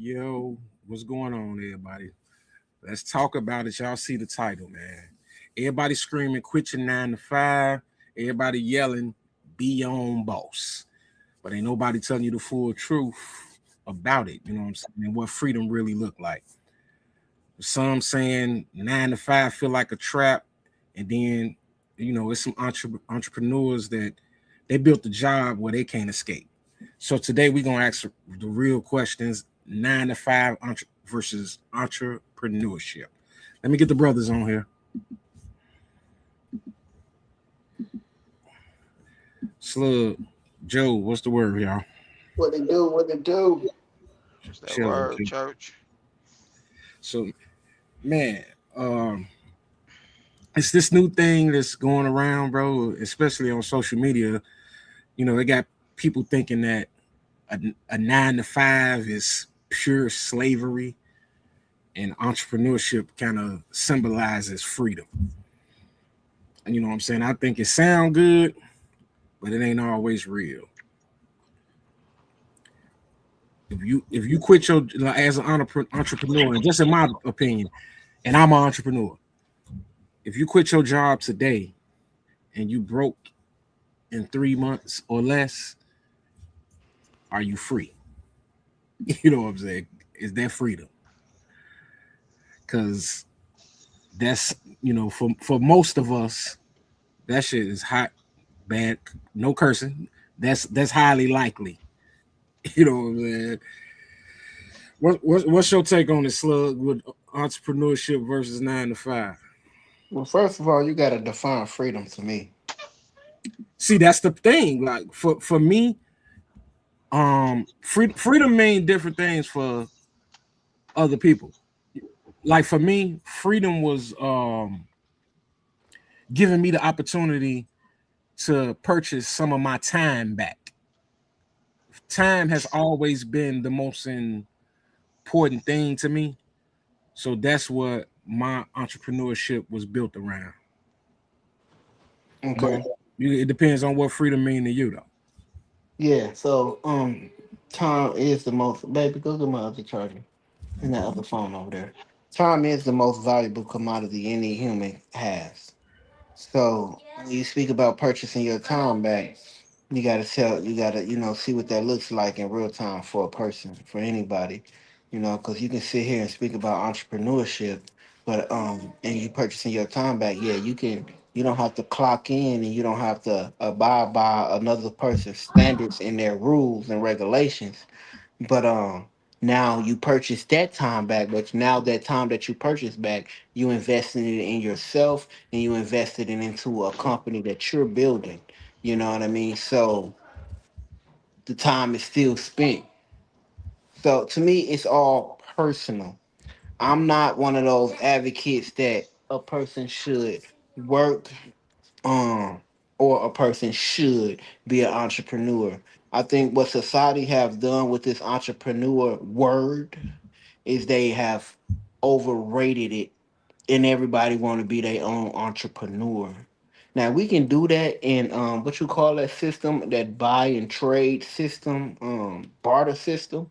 Yo, what's going on, everybody? Let's talk about it. Y'all see the title, man. Everybody screaming, quit your 9 to 5. Everybody yelling, be your own boss. But ain't nobody telling you the full truth about it. You know what I'm saying? And what freedom really look like. Some saying 9 to 5 feel like a trap. And then, it's some entrepreneurs that they built a job where they can't escape. So today we're gonna ask the real questions: 9 to 5 versus entrepreneurship. Let me get the brothers on here. Slug, Joe, what's the word, y'all? What they do, what they do. Just that Chilling. word, church. So, man, um, it's this new thing that's going around, bro. Especially on social media. They got people thinking that a 9 to 5 is pure slavery, and entrepreneurship kind of symbolizes freedom. And you know what I'm saying? I think it sound good, but it ain't always real. If you quit your like, as an entrepreneur, and just in my opinion, and I'm an entrepreneur, if you quit your job today and you broke in 3 months or less, are you free? You know what I'm saying? Is that freedom? Because that's for most of us, that shit is hot, bad, no cursing. That's highly likely. You know what I'm saying? What's your take on this, Slug, with entrepreneurship versus 9 to 5? Well, first of all, you gotta define freedom to me. See, that's the thing. Like for me, freedom means different things for other people. Like for me, freedom was giving me the opportunity to purchase some of my time back. Time has always been the most important thing to me. So that's what my entrepreneurship was built around. But Okay. it depends on what freedom mean to you, though. Yeah, so time is the most baby, go get my other charger and that other phone over there. Time is the most valuable commodity any human has. So when you speak about purchasing your time back, you gotta, see what that looks like in real time for a person, for anybody, because you can sit here and speak about entrepreneurship, but and you purchasing your time back, yeah, you don't have to clock in and you don't have to abide by another person's standards and their rules and regulations. But now you purchase that time back, but now that time that you purchased back, you invested it in yourself and you invested it into a company that you're building. You know what I mean? So the time is still spent. So to me, it's all personal. I'm not one of those advocates that a person should work um or a person should be an entrepreneur. I think what society have done with this entrepreneur word is they have overrated it and everybody want to be their own entrepreneur. Now we can do that in what you call that system, that buy and trade system, barter system.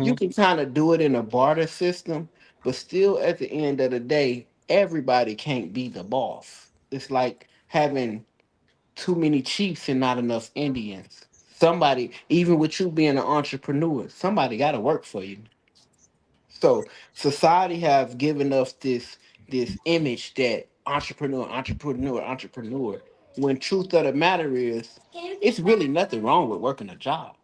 You Mm-hmm. can kind of do it in a barter system, but still at the end of the day, everybody can't be the boss. It's like having too many chiefs and not enough Indians. Somebody, even with you being an entrepreneur, somebody got to work for you. So society have given us this image that entrepreneur. When truth of the matter is, it's really nothing wrong with working a job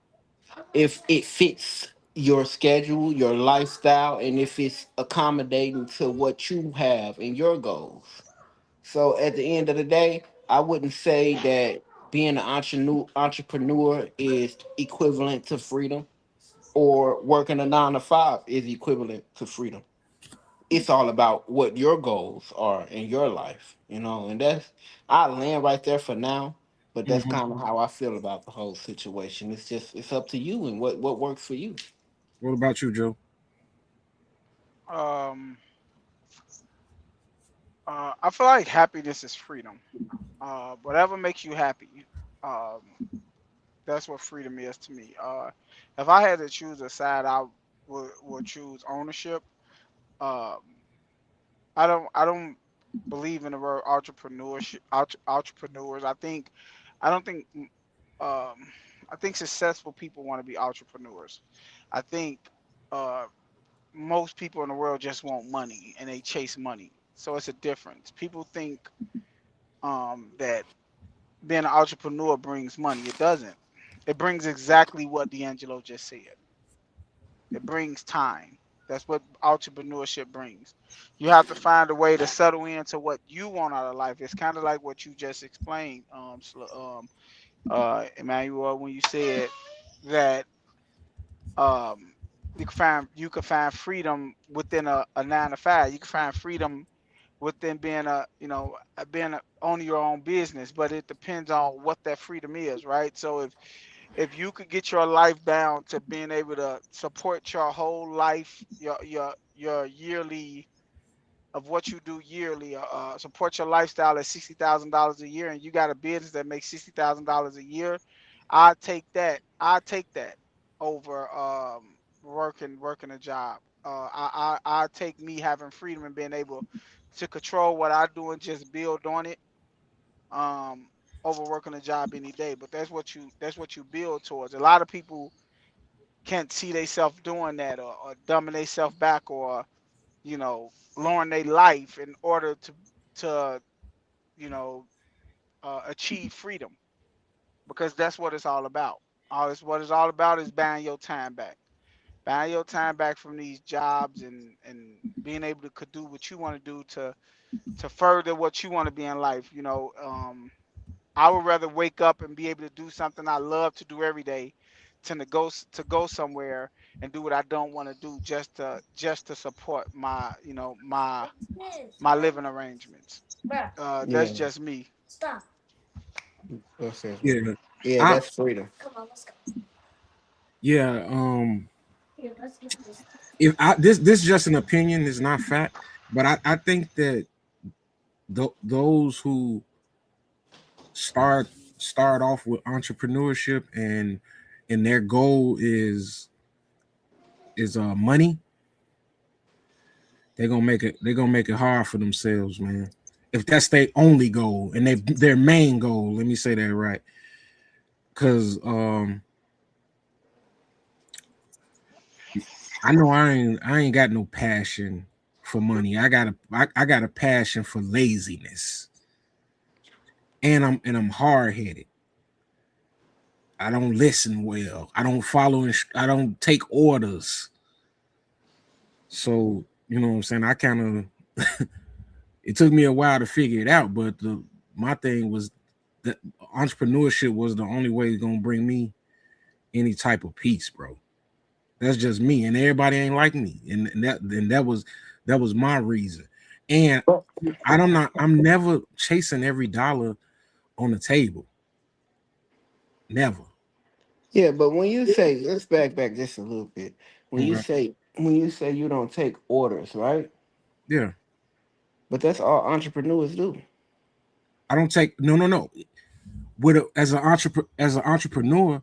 if it fits your schedule, your lifestyle, and if it's accommodating to what you have and your goals. So at the end of the day, I wouldn't say that being an entrepreneur is equivalent to freedom or working a 9 to 5 is equivalent to freedom. It's all about what your goals are in your life, and that's I land right there for now. But that's Mm-hmm. kind of how I feel about the whole situation. It's up to you and what works for you. What about you, Joe? Um, I feel like happiness is freedom. Whatever makes you happy, um, that's what freedom is to me. If I had to choose a side, will choose ownership. Um, I don't believe in the word entrepreneurship. Entrepreneurs. I don't think um, I think successful people want to be entrepreneurs. I think uh, most people in the world just want money and they chase money. So it's a difference. People think that being an entrepreneur brings money. It doesn't. It brings exactly what D'Angelo just said. It brings time. That's what entrepreneurship brings. You have to find a way to settle into what you want out of life. It's kind of like what you just explained, Emmanuel, when you said that um, you can find freedom within a 9 to 5. You can find freedom within being owning your own business, but it depends on what that freedom is, right? So if you could get your life down to being able to support your whole life, your yearly of what you do yearly, support your lifestyle at $60,000 a year, and you got a business that makes $60,000 a year, I take that. I take that over working a job. I take me having freedom and being able to control what I do and just build on it. Um, Over working a job any day. But that's what you build towards. A lot of people can't see themselves doing that, or dumbing themselves back, or lowering their life in order to you know achieve freedom, because that's what it's all about. What it's all about is buying your time back, buying your time back from these jobs, and being able to could do what you want to do to further what you want to be in life. I would rather wake up and be able to do something I love to do every day, to go somewhere and do what I don't want to do, just to support my living arrangements. That's Yeah, just me. that's it. Yeah, Yeah, I that's freedom. yeah. If I this is just an opinion, it's not fact, but I think that those who start start off with entrepreneurship and their goal is money, they're gonna make it hard for themselves, man. If that's their only goal and their main goal, let me say that right, because I know I ain't got no passion for money. I got a passion for laziness, and I'm hard headed. I don't listen well. I don't I don't take orders. So you know what I'm saying. I kind of it took me a while to figure it out, but my thing was that entrepreneurship was the only way gonna bring me any type of peace, bro. That's just me, and everybody ain't like me, and that was my reason. And I'm never chasing every dollar on the table. Never. Yeah, but when you say, let's back just a little bit. Okay. When you say you don't take orders, right? Yeah. But that's all entrepreneurs do. I don't take no. As an entrepreneur,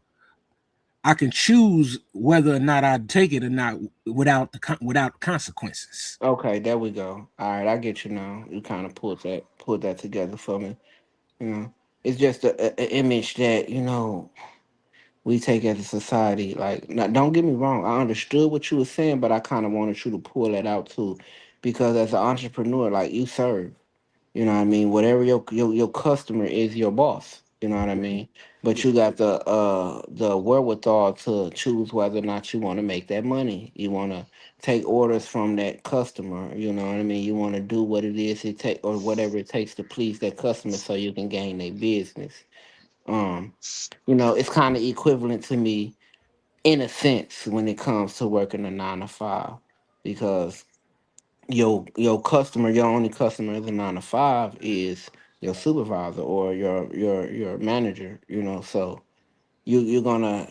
I can choose whether or not I take it or not without consequences. Okay, there we go. All right, I get you now. You kind of pulled that together for me. You know, it's just a image that we take as a society. Like, now, don't get me wrong. I understood what you were saying, but I kind of wanted you to pull that out too, because as an entrepreneur, like you serve. You know what I mean? Whatever your customer is your boss. You know what I mean? But Yeah. you got the wherewithal to choose whether or not you want to make that money. You want to take orders from that customer. You know what I mean? You want to do what it is it take or whatever it takes to please that customer so you can gain their business. Um, it's kind of equivalent to me in a sense when it comes to working a 9 to 5, because your only customer is a 9 to 5 is your supervisor or your manager. So you're gonna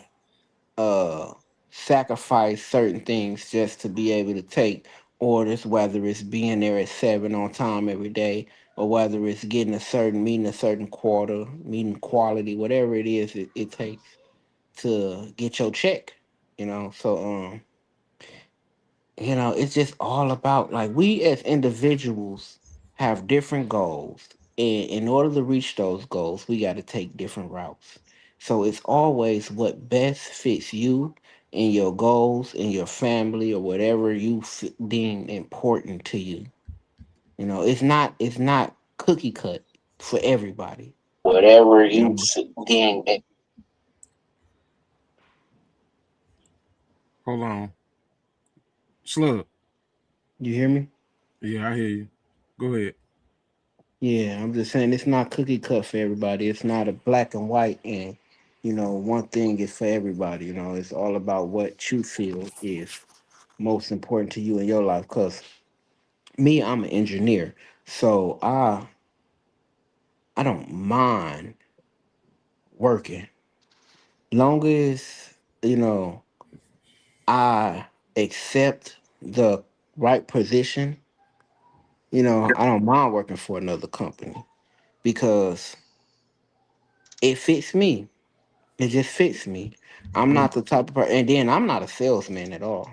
uh sacrifice certain things just to be able to take orders, whether it's being there at 7 on time every day, or whether it's getting meeting a certain quarter, meeting quality, whatever it is it takes to get your check. So It's just all about like we as individuals have different goals. And in order to reach those goals, we got to take different routes. So it's always what best fits you and your goals and your family or whatever you deem important to you. It's not cookie cut for everybody. Whatever You you know, deem it. Hold on. Slug. you hear me? Yeah, I hear you. Go ahead. Yeah, I'm just saying it's not cookie cut for everybody. It's not a black and white and one thing is for everybody. It's all about what you feel is most important to you in your life. Cause me, I'm an engineer. So I don't mind working. Long as, you know, I accept the right position, I don't mind working for another company because it fits me. It just fits me. I'm not the type of person, and then I'm not a salesman at all.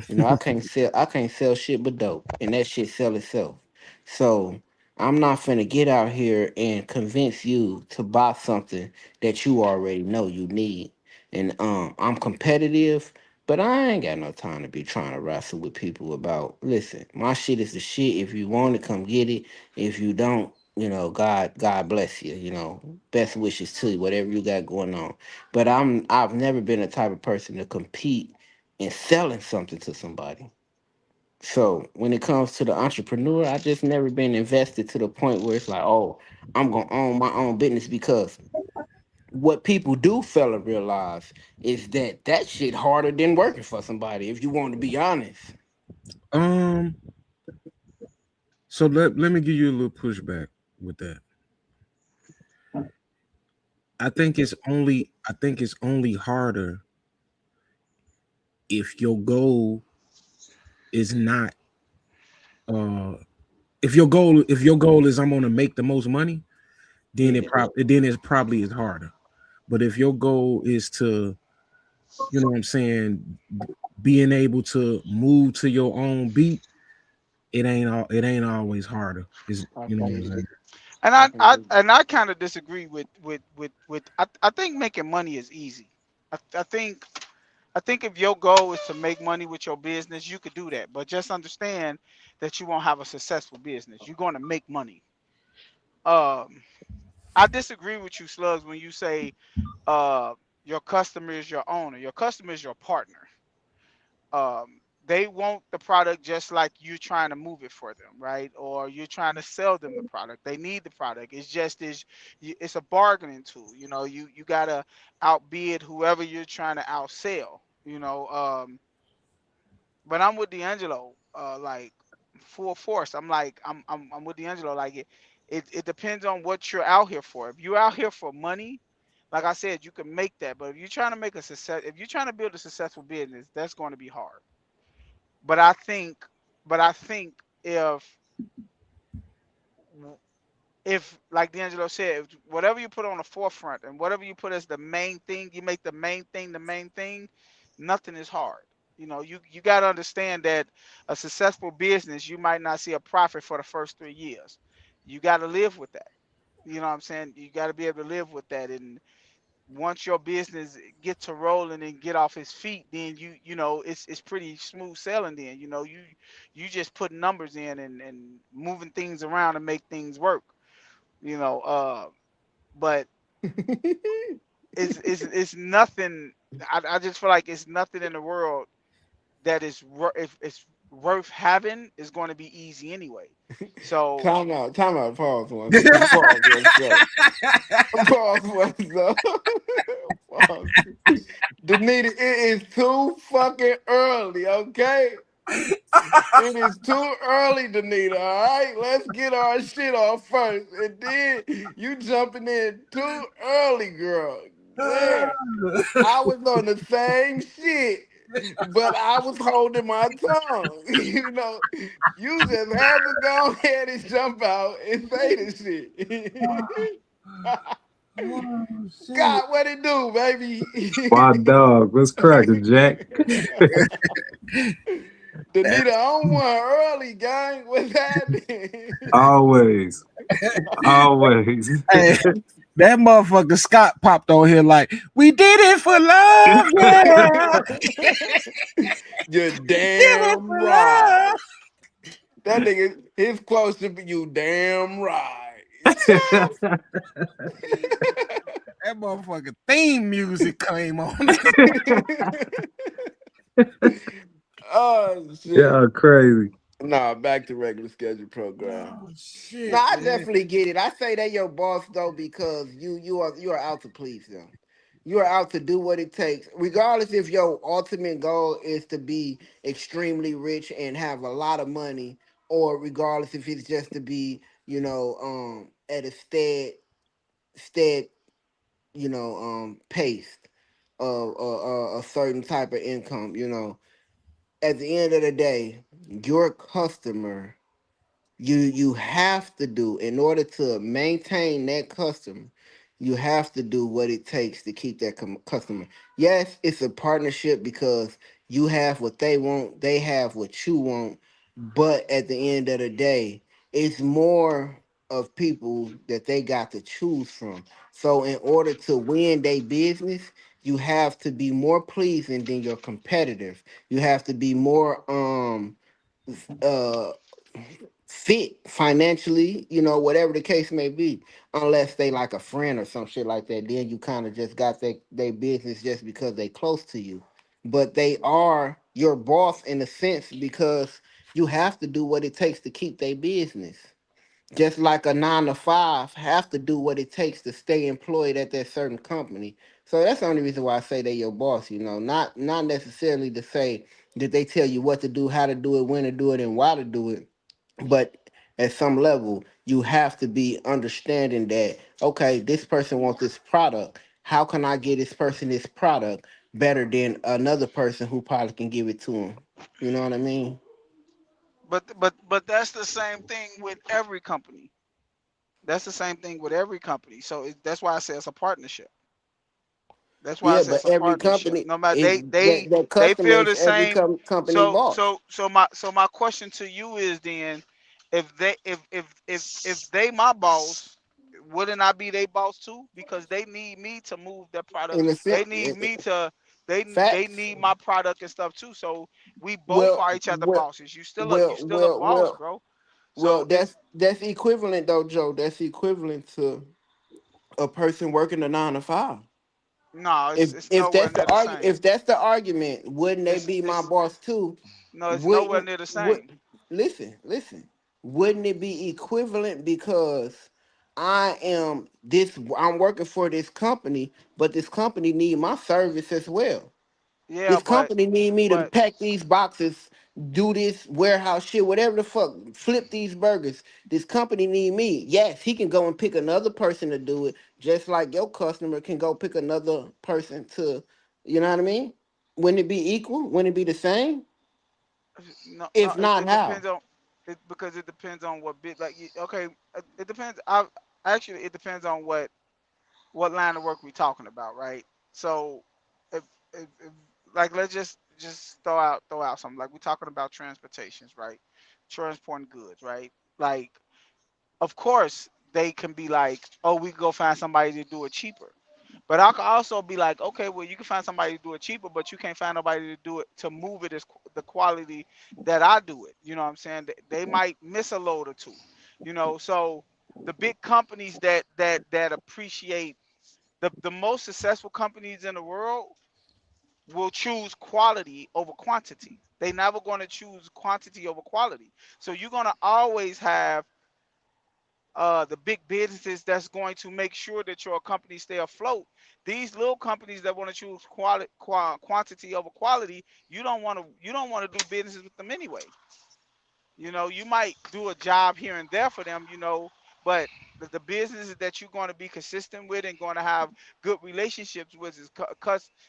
I can't sell shit but dope, and that shit sell itself. So I'm not finna get out here and convince you to buy something that you already know you need. And I'm competitive, but I ain't got no time to be trying to wrestle with people about. Listen, my shit is the shit. If you want it, come get it. If you don't, God bless you. Best wishes to you, whatever you got going on. But I've never been the type of person to compete and selling something to somebody. So when it comes to the entrepreneur, I just never been invested to the point where it's like, oh, I'm gonna own my own business because what people do fail to realize is that shit harder than working for somebody. If you want to be honest, Um, so let me give you a little pushback with that. I think it's only harder if your goal is not uh if your goal is I'm gonna make the most money, then yeah. it probably is harder. But if your goal is to, what I'm saying, being able to move to your own beat, it ain't always harder. Is I you know what can I'm agree. saying? And I can agree. I kind of disagree with I think making money is easy. I think if your goal is to make money with your business, you could do that. But just understand that you won't have a successful business. You're going to make money. Um, I disagree with you, Slugs, when you say uh, your customer is your owner. Your customer is your partner. They want the product just like you trying to move it for them, right? Or you're trying to sell them the product. They need the product. It's a bargaining tool. You gotta outbid whoever you're trying to outsell. But I'm with D'Angelo, like full force. I'm with D'Angelo. Like it depends on what you're out here for. If you're out here for money, like I said, you can make that. But if you're trying to make a success, if you're trying to build a successful business, that's going to be hard. But I think, but I think if like D'Angelo said, if whatever you put on the forefront and whatever you put as the main thing, you make the main thing the main thing. Nothing is hard. You got to understand that a successful business, you might not see a profit for the first 3 years. You got to live with that. You know what I'm saying? You got to be able to live with that. And once your business get to rolling and get off its feet, then it's pretty smooth sailing. Then you just put numbers in and moving things around to make things work. you know uh but it's nothing. I just feel like it's nothing in the world that if it's worth having is going to be easy anyway. So Time out. Time out. Pause one. Pause one. So. Pause one. So. Pause. Danita, it is too fucking early. Okay. It is too early, Danita. All right, let's get our shit off first, and then you jumping in too early, girl. Man, I was on the same shit, but I was holding my tongue. You just had to go ahead and jump out and say the shit. Oh shit. God, what it do, baby? My dog, what's cracking, Jack? The neither on one early, gang. What's happening? Always, always. Hey, that motherfucker Scott popped on here like, we did it for love, yeah. You're Did it damn for right. love. That nigga, he's close to you. Damn right. That motherfucker theme music came on. Oh shit. Yeah, crazy. Nah, back to regular schedule program. Oh No, shit, I man. definitely get it. I say that your boss though because you are out to please them. You are out to do what it takes, regardless if your ultimate goal is to be extremely rich and have a lot of money, or regardless if it's just to be, at a stead, pace of a certain type of income. At the end of the day, your customer you have to do in order to maintain that customer. You have to do what it takes to keep that customer. Yes, it's a partnership because you have what they want, they have what you want, but at the end of the day, it's more of people that they got to choose from. So in order to win their business, you have to be more pleasing than your competitors. You have to be more uh fit financially, whatever the case may be, unless they like a friend or some shit like that. Then you kind of just got they business just because they close to you. But they are your boss in a sense because you have to do what it takes to keep their business. Just like a 9 to 5 have to do what it takes to stay employed at that certain company. So that's the only reason why I say they your boss, not necessarily to say that they tell you what to do, how to do it, when to do it, and why to do it, but at some level you have to be understanding that, okay, this person wants this product, how can I get this person this product better than another person who probably can give it to him? You know what I mean? But that's the same thing with every company. That's the same thing with every company. So that's why I say it's a partnership. That's why I Yeah, say but it's a every partnership. company No matter is that they customer feel is the every same. company So boss. so my question to you is then, if they my boss, wouldn't I be their boss too? Because they need me to move their product. In a They sense, need me to they facts. need my product and stuff too. So we both well are each other well bosses. You well still a well boss, well bro. well So it's that's equivalent though, Joe. That's equivalent to a person working a 9 to 5. no, if it's if nowhere that's the near the argu- same. if that's the argument, wouldn't they be my It's boss too? no, it's nowhere Wouldn't near the would same. listen? Wouldn't it be equivalent because I'm working for this company, but this company need my service as well. Yeah, This company need me to but pack these boxes, do this warehouse shit, whatever the fuck, flip these burgers. This company need me. Yes, he can go and pick another person to do it, just like your customer can go pick another person to, you know what I mean? Wouldn't it be equal? Wouldn't it be the same? no, If not, it how? depends on it because it depends on what bit like okay, it depends. I actually it depends on what line of work we're talking about, right? So if if like let's just throw out something like we're talking about transportations, right? Transporting goods, right? Like of course they can be like, oh, we can go find somebody to do it cheaper. But I could also be like, okay, well, you can find somebody to do it cheaper, but you can't find nobody to do it to move it as the quality that I do it. You know what I'm saying? They might miss a load or two. So the big companies that appreciate the most successful companies in the world will choose quality over quantity. They never going to choose quantity over quality. So you're going to always have the big businesses that's going to make sure that your company stay afloat. These little companies that want to choose quantity over quality, you don't want to do businesses with them anyway. You might do a job here and there for them, but the businesses that you're going to be consistent with and going to have good relationships with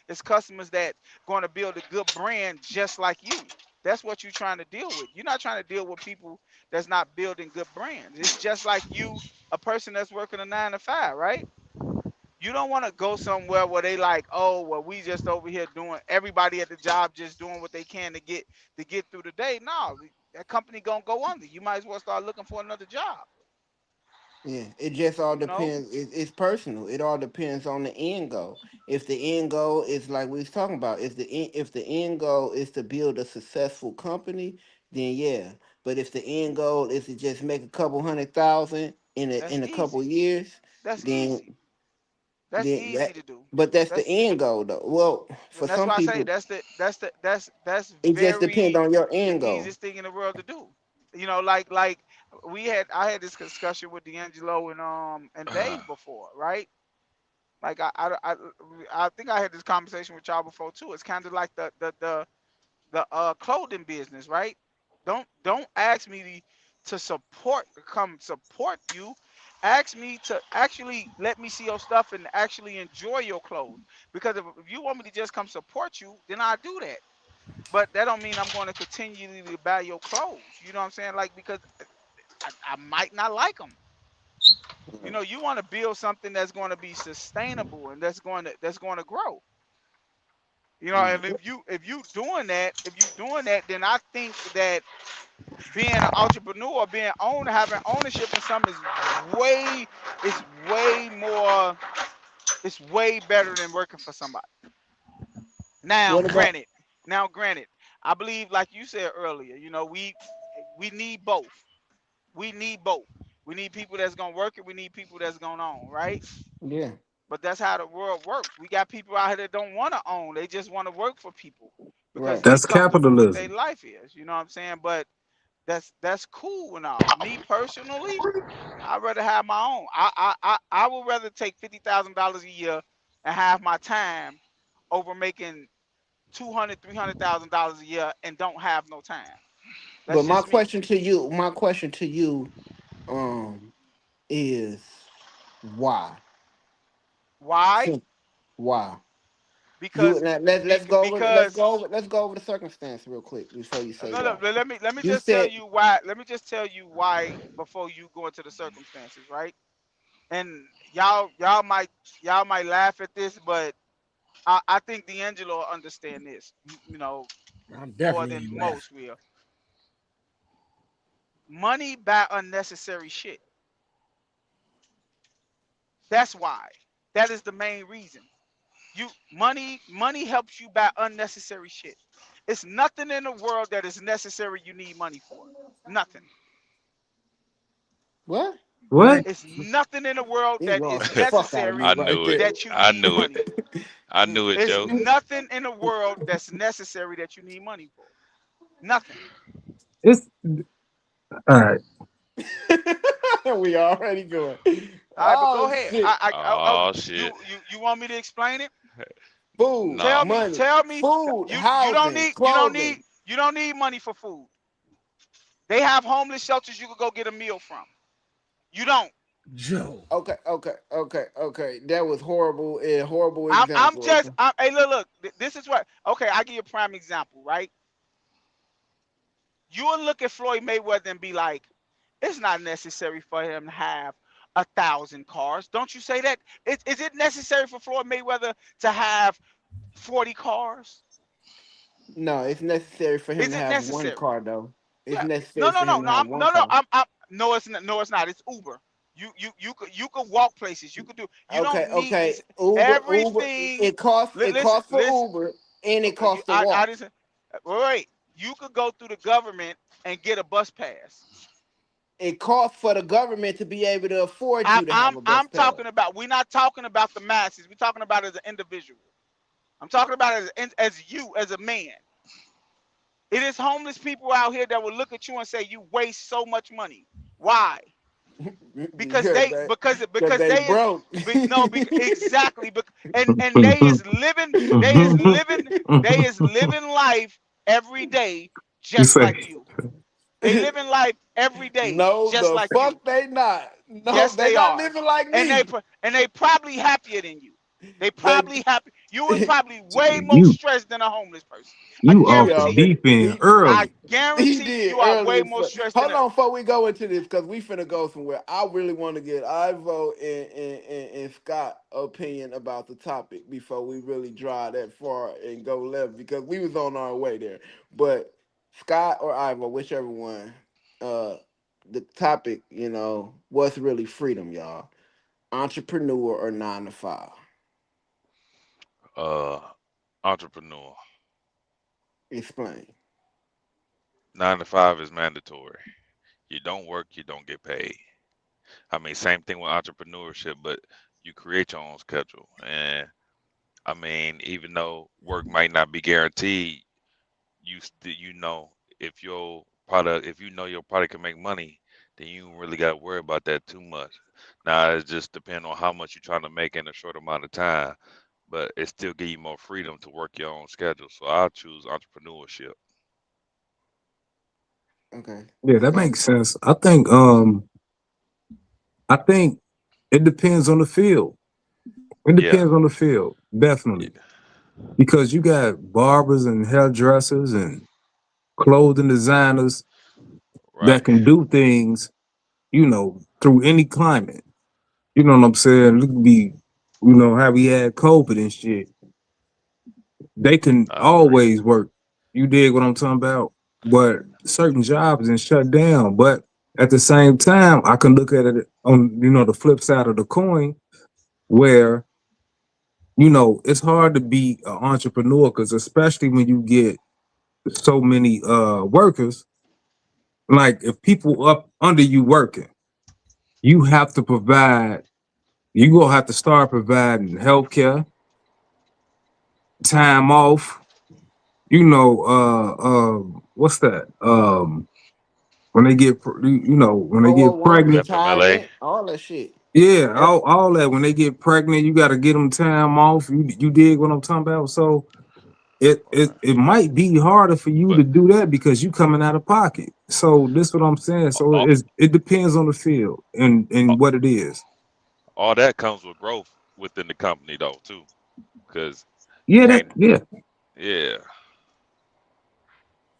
is customers that going to build a good brand just like you. That's what you're trying to deal with. You're not trying to deal with people that's not building good brands. It's just like you, a person that's working a 9 to 5, right? You don't want to go somewhere where they like, oh, well, we just over here doing, everybody at the job just doing what they can to get through the day. No, that company gonna go under. You might as well start looking for another job. Yeah, it just all You know, depends. It's personal. It all depends on the end goal. If the end goal is like we was talking about, if the end goal is to build a successful company, then yeah. But if the end goal is to just make a couple 100,000 that's in a couple easy. years, That's then easy. That's then easy that. to do. But that's the That's end goal, though. Well, for and that's some why I say people, that's it just depends very on your the end goal. easiest thing in the world to do. You know, like I had this discussion with D'Angelo and Dave before, right? Like I think I had this conversation with y'all before too. It's kind of like the clothing business, right? Don't ask me to support come support you. Ask me to actually let me see your stuff and actually enjoy your clothes. Because if you want me to just come support you, then I do that. But that don't mean I'm going to continually to buy your clothes. You know what I'm saying? Like because I might not like them. You know, you want to build something that's going to be sustainable and that's going to grow. You know, and Mm. if you doing that, then I think that being an entrepreneur, being owner, having ownership in something is way more, it's way better than working for somebody. Now, What about? granted, now granted, I believe, like you said earlier, you know, we need both. We need both. We need people that's gonna work it. We need people that's gonna own, right? Yeah, But that's how the world works. We got people out here that don't want to own. They just want to work for people because right. they That's comfortable with their capitalism. life is. You know what I'm saying? But that's cool and all. Me personally, I'd rather have my own. I would rather take $50,000 a year and have my time over making 200, $300,000 a year and don't have no time. That's But just me. my question to you, um, is why? Why? Sim- Why? You Because because let's go over the circumstance real quick before you say no, no, why. let me You just tell said you why. Let me just tell you why before you go into the circumstances, right? And y'all might laugh at this, but I think D'Angelo will understand this, you know, I'm more definitely than ain't laughing. most will. Money buy unnecessary shit. That's why. That is the main reason. Money helps you buy unnecessary shit. It's nothing in the world that is necessary you need money for. Nothing. what? What? It's nothing in the world He that is lost the fuck out of necessary me I right knew it. there. that you I need knew it. money for. I knew it, It's Joe. nothing in the world that's necessary that you need money for. Nothing. It's all right. We already going. All right, but go Oh ahead. shit! Oh shit. You want me to explain it? Food, Nah. money, Tell me. food, You don't housing, need clothing. you don't need money for food. They have homeless shelters you could go get a meal from. You don't. Joe. Okay. That was horrible. A horrible example. Hey, look. This is what. Okay, I give you a prime example, right? You will look at Floyd Mayweather and be like, it's not necessary for him to have 1,000 cars. Don't you say that? Is it necessary for Floyd Mayweather to have 40 cars? No, it's necessary for him Is to it have one necessary? car though. It's Yeah. necessary for him to have one car. No, it's not. No, it's not. It's Uber. You could walk places. You could do. You don't need. Okay. It's Uber. everything. It costs. It Listen, costs for listen. Uber, and it costs to I walk. didn't. Wait. You could go through the government and get a bus pass. It costs for the government to be able to afford you to have a bus I'm pass. talking about. We're not talking about the masses. We're talking about as an individual. I'm talking about as you as a man. It is homeless people out here that will look at you and say you waste so much money. Why? Because because they they is broke. no exactly and they is living they is living life every day You just say like you. They living life every day No, just the like you. fuck they not. No, Yes, they they not are, living like and me. they probably happier than you. They They probably happy. You was probably way more You stressed than a homeless person. I you off He the guarantee you. already deep end I early. he guarantee you, did you are early way as more fuck. stressed than Hold her. on, before we go into this, because we finna go somewhere. I really want to get Ivo and Scott opinion about the topic before we really drive that far and go left because we was on our way there. But Scott or Ivo, whichever one, uh, the topic, what's really freedom, y'all? Entrepreneur or 9 to 5? Uh, entrepreneur. Explain. 9 to 5 is mandatory. You don't work, you don't get paid. I mean, same thing with entrepreneurship, but you create your own schedule. And I mean, even though work might not be guaranteed, you know if you know your product can make money, then you don't really got to worry about that too much. Now it just depends on how much you're trying to make in a short amount of time, but it still give you more freedom to work your own schedule. So I'll choose entrepreneurship. Okay, Yeah, that Scott. makes sense. I think it depends on the field. It Yeah, depends on the field, yeah, definitely. Because you got barbers and hairdressers and clothing designers right, that can do things, through any climate. You know what I'm saying? It could be, how we had COVID and shit. They can I agree. always work. You dig what I'm talking about? But certain jobs and shut down. But at the same time, I can look at it on, the flip side of the coin where, it's hard to be an entrepreneur because especially when you get so many workers, like if people up under you working, you have to provide, you gonna have to start providing healthcare, time off, what's that? When they get when they get 401 pregnant. FMLA, retirement, all that shit. Yeah, all that when they get pregnant, you got to get them time off. You dig what I'm talking about? So it it right. it might be harder for you But to do that because you coming out of pocket. So this what I'm saying. So all, it depends on the field and what it is. all that comes with growth within the company though too, because you Yeah, can't. yeah, Yeah,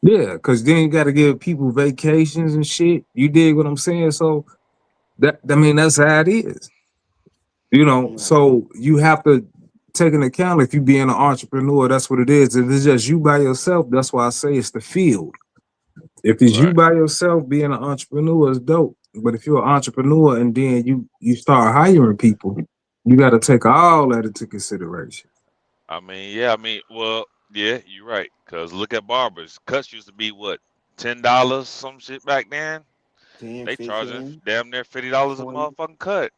yeah. Because then you got to give people vacations and shit. You dig what I'm saying? So I mean that's how it is. Yeah. So you have to take into account if you being an entrepreneur, that's what it is. If it's just you by yourself, that's why I say it's the field. If it's you right. by yourself, being an entrepreneur is dope. But if you're an entrepreneur and then you start hiring people, you got to take all that into consideration. I mean, yeah, I mean, well, yeah, you're right. Cause look at barbers. Cuts used to be what, $10 some shit back then. 10, They charging 15, damn near $50 a 20. motherfucking cut,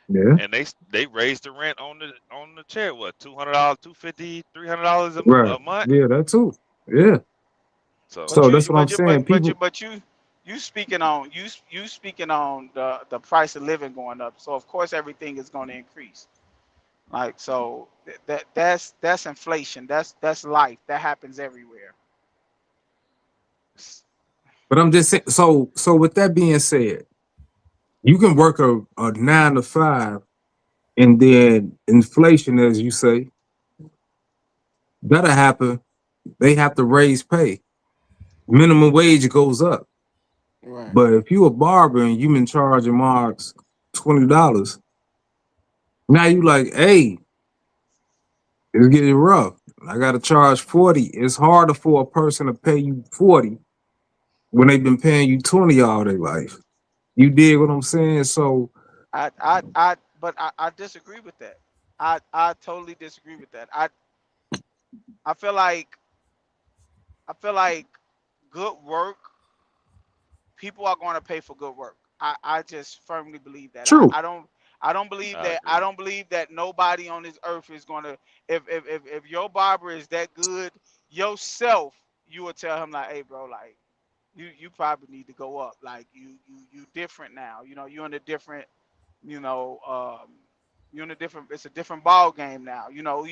Yeah, and they raised the rent on the chair. What, $200, 250, $300 right. a month? Yeah, that too. Yeah. So But So you, that's what I'm but you, but saying. but you, People, but you speaking on you speaking on the price of living going up. So of course everything is going to increase. Like so that's inflation. That's life. That happens everywhere. but I'm just saying. So with that being said, you can work a 9 to 5, and then inflation, as you say, that'll happen. They have to raise pay. Minimum wage goes up. Right. But if you a barber and you been charging Marks $20, now you like, hey, it's getting rough. I gotta charge 40. It's harder for a person to pay you 40 when they've been paying you 20 all their life. You dig what I'm saying? So But I disagree with that. I totally disagree with that. I feel like I feel like good work, people are going to pay for good work. I just firmly believe that. I, true. I don't I don't believe I that I agree. don't believe that nobody on this earth is going to if your barber is that good yourself, you would tell him like, "Hey bro, like you probably need to go up. Like you different now. You know, you're in a different you know, you're in a different. It's a different ball game now. You know,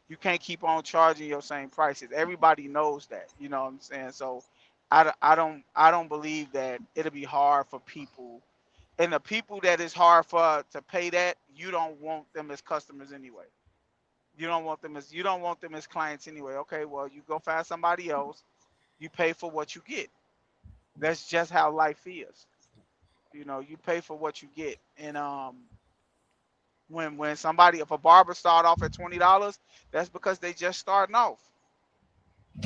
you can't keep on charging your same prices. Everybody knows that. You know what I'm saying? So, I don't believe that it'll be hard for people. And the people that it's hard for to pay that, you don't want them as customers anyway. You don't want them as clients anyway. Okay, well you go find somebody else. You pay for what you get. That's just how life is. You pay for what you get. And when somebody, if a barber start off at $20, that's because they just starting off.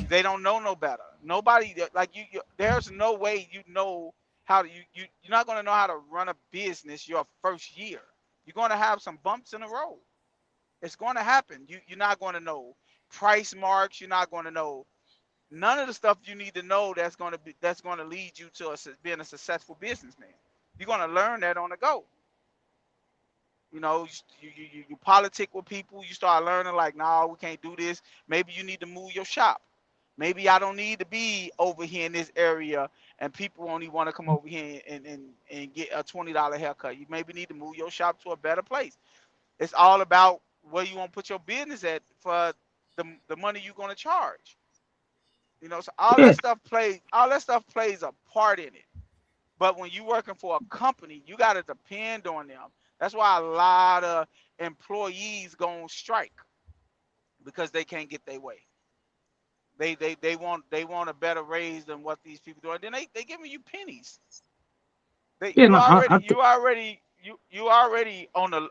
They don't know no better. Nobody like you. There's no way you know how to you're not gonna know how to run a business your first year. You're gonna have some bumps in the road. It's gonna happen. You're not gonna know price marks. You're not gonna know none of the stuff you need to know that's gonna lead you to being a successful businessman. You're gonna learn that on the go. You politic with people. You start learning like, nah, we can't do this. Maybe you need to move your shop. Maybe I don't need to be over here in this area, and people only want to come over here and get a $20 haircut. You maybe need to move your shop to a better place. It's all about where you want to put your business at for the money you're going to charge. So Yeah, all that stuff plays a part in it. But when you're working for a company, you got to depend on them. That's why a lot of employees go on strike because they can't get their way. They want a better raise than what these people do. And then they giving you pennies. They yeah. you No, already you already you already on the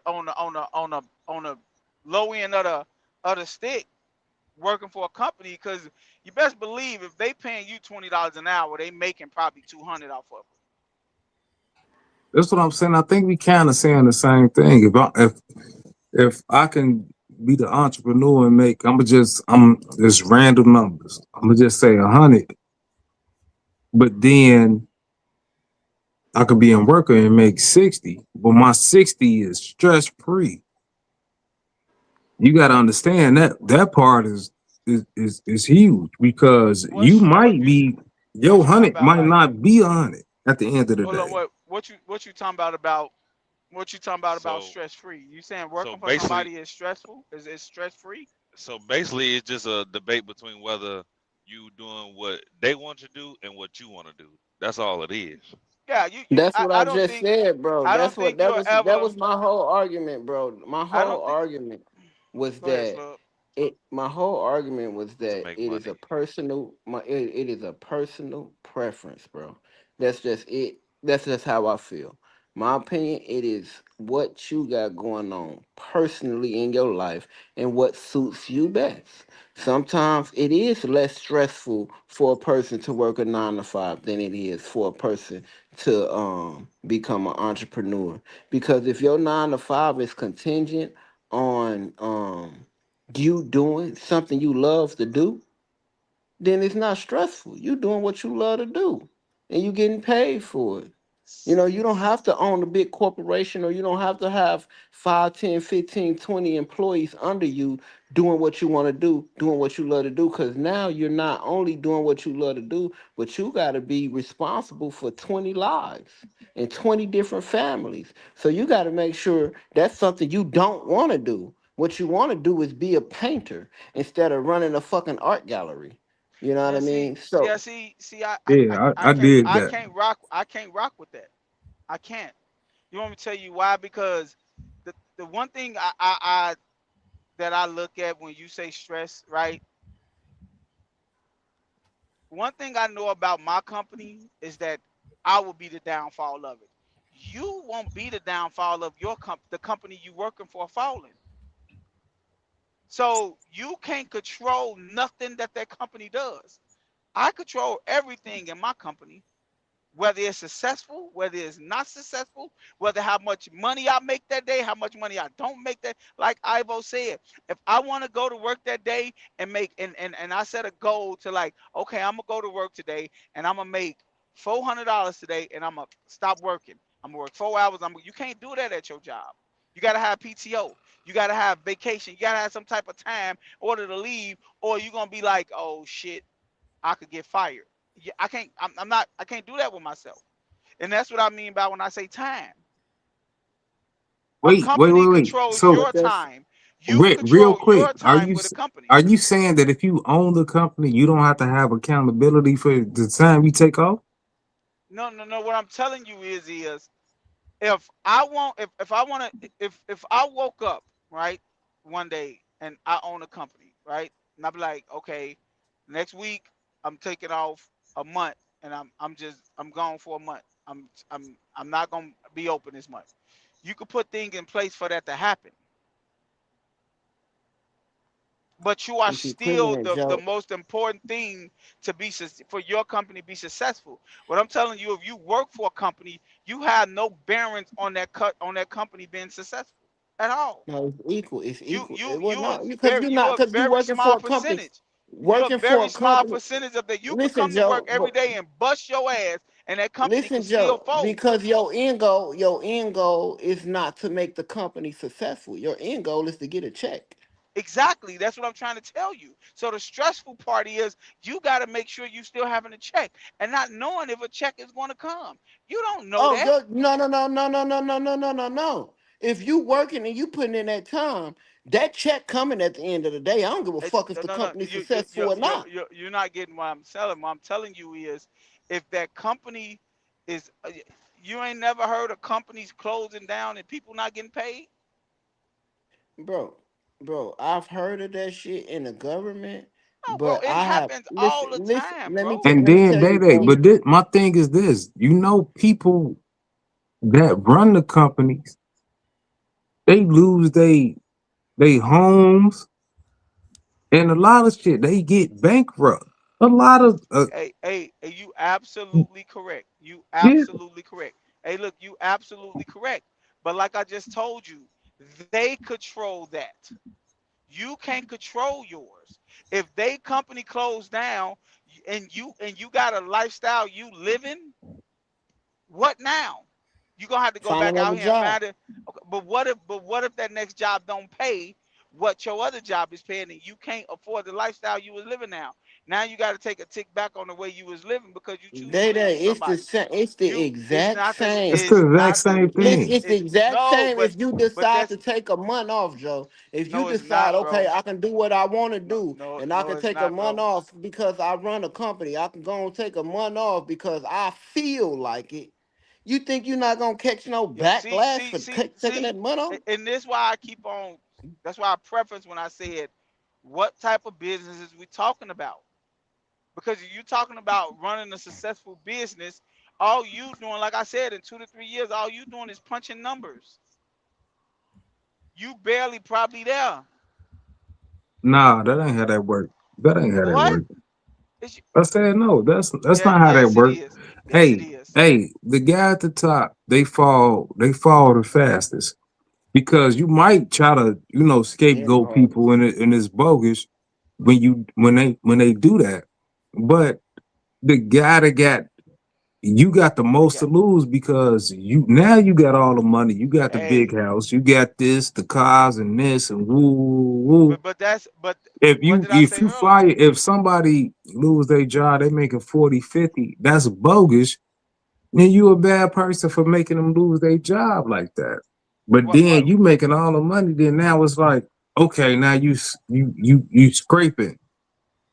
low end of the stick working for a company, because you best believe if they paying you $20 an hour, they making probably 200 off of that's what I'm saying. I think we kind of saying the same thing. If I can be the entrepreneur and make, I'm just random numbers. I'm gonna just say 100, but then I could be in worker and make 60, but my 60 is stress free. You got to understand that part is huge, because you what might you be your what you talking 100 about, might like, not be 100 at the end of the hold on, day. what you talking about what you talking about So stress free? You saying so working for basically somebody is stressful? Is it stress free? so basically it's just a debate between whether you doing what they want you to do and what you want to do. That's all it is. Yeah, That's I, what I I don't just think said, bro. I don't That's what think you'll that ever was my whole argument, bro. My I whole don't think argument was Go ahead, that Slug. my whole argument was To that make it is a money. personal it is a personal preference, bro. That's just it. That's just how I feel. My opinion, it is what you got going on personally in your life and what suits you best. Sometimes it is less stressful for a person to work a 9 to 5 than it is for a person to become an entrepreneur. Because if your 9 to 5 is contingent on you doing something you love to do, then it's not stressful. You doing what you love to do, and you getting paid for it. You don't have to own a big corporation, or you don't have to have 5, 10, 15, 20 employees under you doing what you want to do, doing what you love to do. Because now you're not only doing what you love to do, but you got to be responsible for 20 lives and 20 different families. So you got to make sure that's something you don't want to do. What you want to do is be a painter instead of running a fucking art gallery. You know what Yeah, I see, mean? yeah, So see, I, I, Yeah, I I can't, did that. I can't rock with that. I can't. You want me to tell you why? Because the one thing I that I look at when you say stress, right? One thing I know about my company is that I will be the downfall of it. You won't be the downfall of the company you working for falling. So you can't control nothing that company does. I control everything in my company, whether it's successful, whether it's not successful, whether how much money I make that day, how much money I don't make that. Like Ivo said, if I want to go to work that day and make and I set a goal to, like, okay, I'm gonna go to work today and I'm gonna make $400 today, and I'm gonna stop working. I'm gonna work 4 hours. You can't do that at your job. You gotta have PTO. You gotta have vacation. You gotta have some type of time in order to leave, or you're gonna be like, oh shit, I could get fired. Yeah, I can't. I'm not. I can't do that with myself. And that's what I mean by when I say time. A company Wait. controls So your but that's time. You real control quick, your time with a company. are you saying that if you own the company, you don't have to have accountability for the time you take off? No, no, no. What I'm telling you is if I want, if I want to, if I woke up right one day and I own a company, right? And I'll be like, okay, next week I'm taking off a month, and I'm gone for a month. I'm not gonna be open this month. You could put things in place for that to happen, but you are If you put in still a the joke, most important thing to be for your company to be successful. What I'm telling you, if you work for a company, you have no bearings on that company being successful at all. no, it's equal. It's You equal. you It was you a not because very you're you not a because you very working small for a company. percentage. You're a Working for very a small company. percentage of that. You could Listen, come to work Joe. every day and bust your ass, and that company could Listen, still Joe. fold. Because your end goal is not to make the company successful. Your end goal is to get a check. Exactly. That's what I'm trying to tell you. So the stressful part is you got to make sure you still having a check and not knowing if a check is going to come. You don't know Oh, that. no. If you working and you putting in that time, that check coming at the end of the day. I don't give a It's fuck if the no. company's successful or not. You're not getting what I'm telling. What I'm telling you is, if that company is, you ain't never heard of companies closing down and people not getting paid. Bro, I've heard of that shit in the government, No, bro, but it I have happens all the listen. time, bro. And Let me then tell they you, they bro. but this, my thing is this, people that run the companies, they lose they homes and a lot of shit. They get bankrupt. A lot of You absolutely correct. You yeah. absolutely correct. Hey, look, you absolutely correct. But like I just told you, they control that. You can't control yours. If they company closed down and you got a lifestyle you living, what now? You're gonna have to go Find back out another here and job. find it. Okay, but what if that next job don't pay what your other job is paying and you can't afford the lifestyle you was living now? Now you got to take a tick back on the way you was living because you choose to live with It's the somebody. same. It's the It's exact not the It's same. the it's exact not the same thing. It's the it's exact no, same if you but decide that's to take a month off, Joe. If you no, it's decide, not, okay, bro. I can do what I want to No, do, no, and I no, can it's take a not, month bro. off because I run a company. I can go and take a month off because I feel like it. You think you're not gonna catch no Yeah, see, backlash see, for see, taking see, that month off? and this why I keep on. That's why I preference when I said, what type of business is we talking about? Because if you're talking about running a successful business, all you doing, like I said, in 2 to 3 years, all you doing is punching numbers. You barely probably there. Nah, that ain't how that work. That ain't how that What? work. It's, I said no. That's yeah, not how that yes, it work. is. Yes, it Hey, is. the guy at the top, they fall the fastest because you might try to Yeah, the scapegoat people hardest. and it's bogus when they do that. But the guy that got the They most to got, lose because you got all the money, you got the big hey, house, you got this, the cars and this and woo woo woo. but what did I If say you earlier? fire if somebody lose their job, they making 40, 50, that's bogus. Then you a bad person for making them lose their job like that. But What then what you making all the money, then now it's like, okay, now you scraping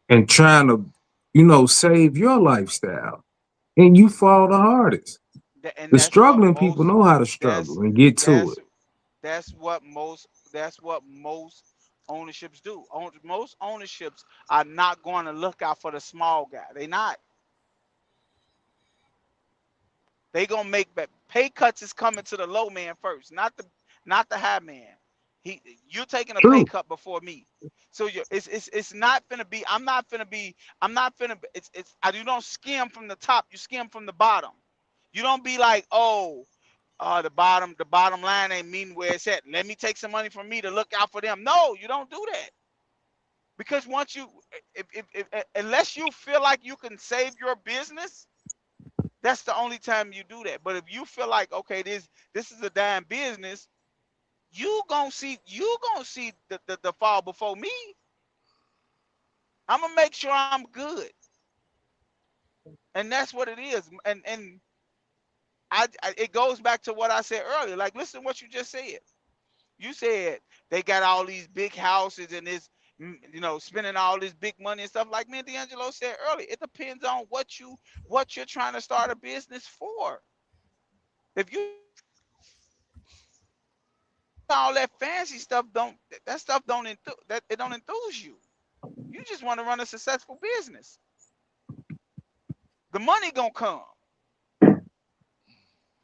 and trying to, save your lifestyle. And you fall the hardest. and The that's what struggling people most know how to that's struggle and get to that's it. that's what most ownerships do. Most ownerships are not going to look out for the small guy. They not. They gonna make pay cuts is coming to the low man first, not the high man. You're taking a pay True. cut before me. So it's not finna be. I'm not finna be. I'm not finna. It's. You don't skim from the top. You skim from the bottom. You don't be like, oh, the bottom line ain't mean where it's at. Let me take some money from me to look out for them. No, you don't do that because once you, unless you feel like you can save your business, that's the only time you do that. But if you feel like, okay, this is a damn business, you gonna see the fall before me. I'm gonna make sure I'm good, and that's what it is. And it goes back to what I said earlier. Like, listen to what you just said. You said they got all these big houses and this, spending all this big money and stuff. Like me and D'Angelo said earlier, it depends on what you're trying to start a business for. If you're trying to start a business all that fancy stuff don't that stuff don't that it don't enthuse you. You just want to run a successful business. The money gonna come.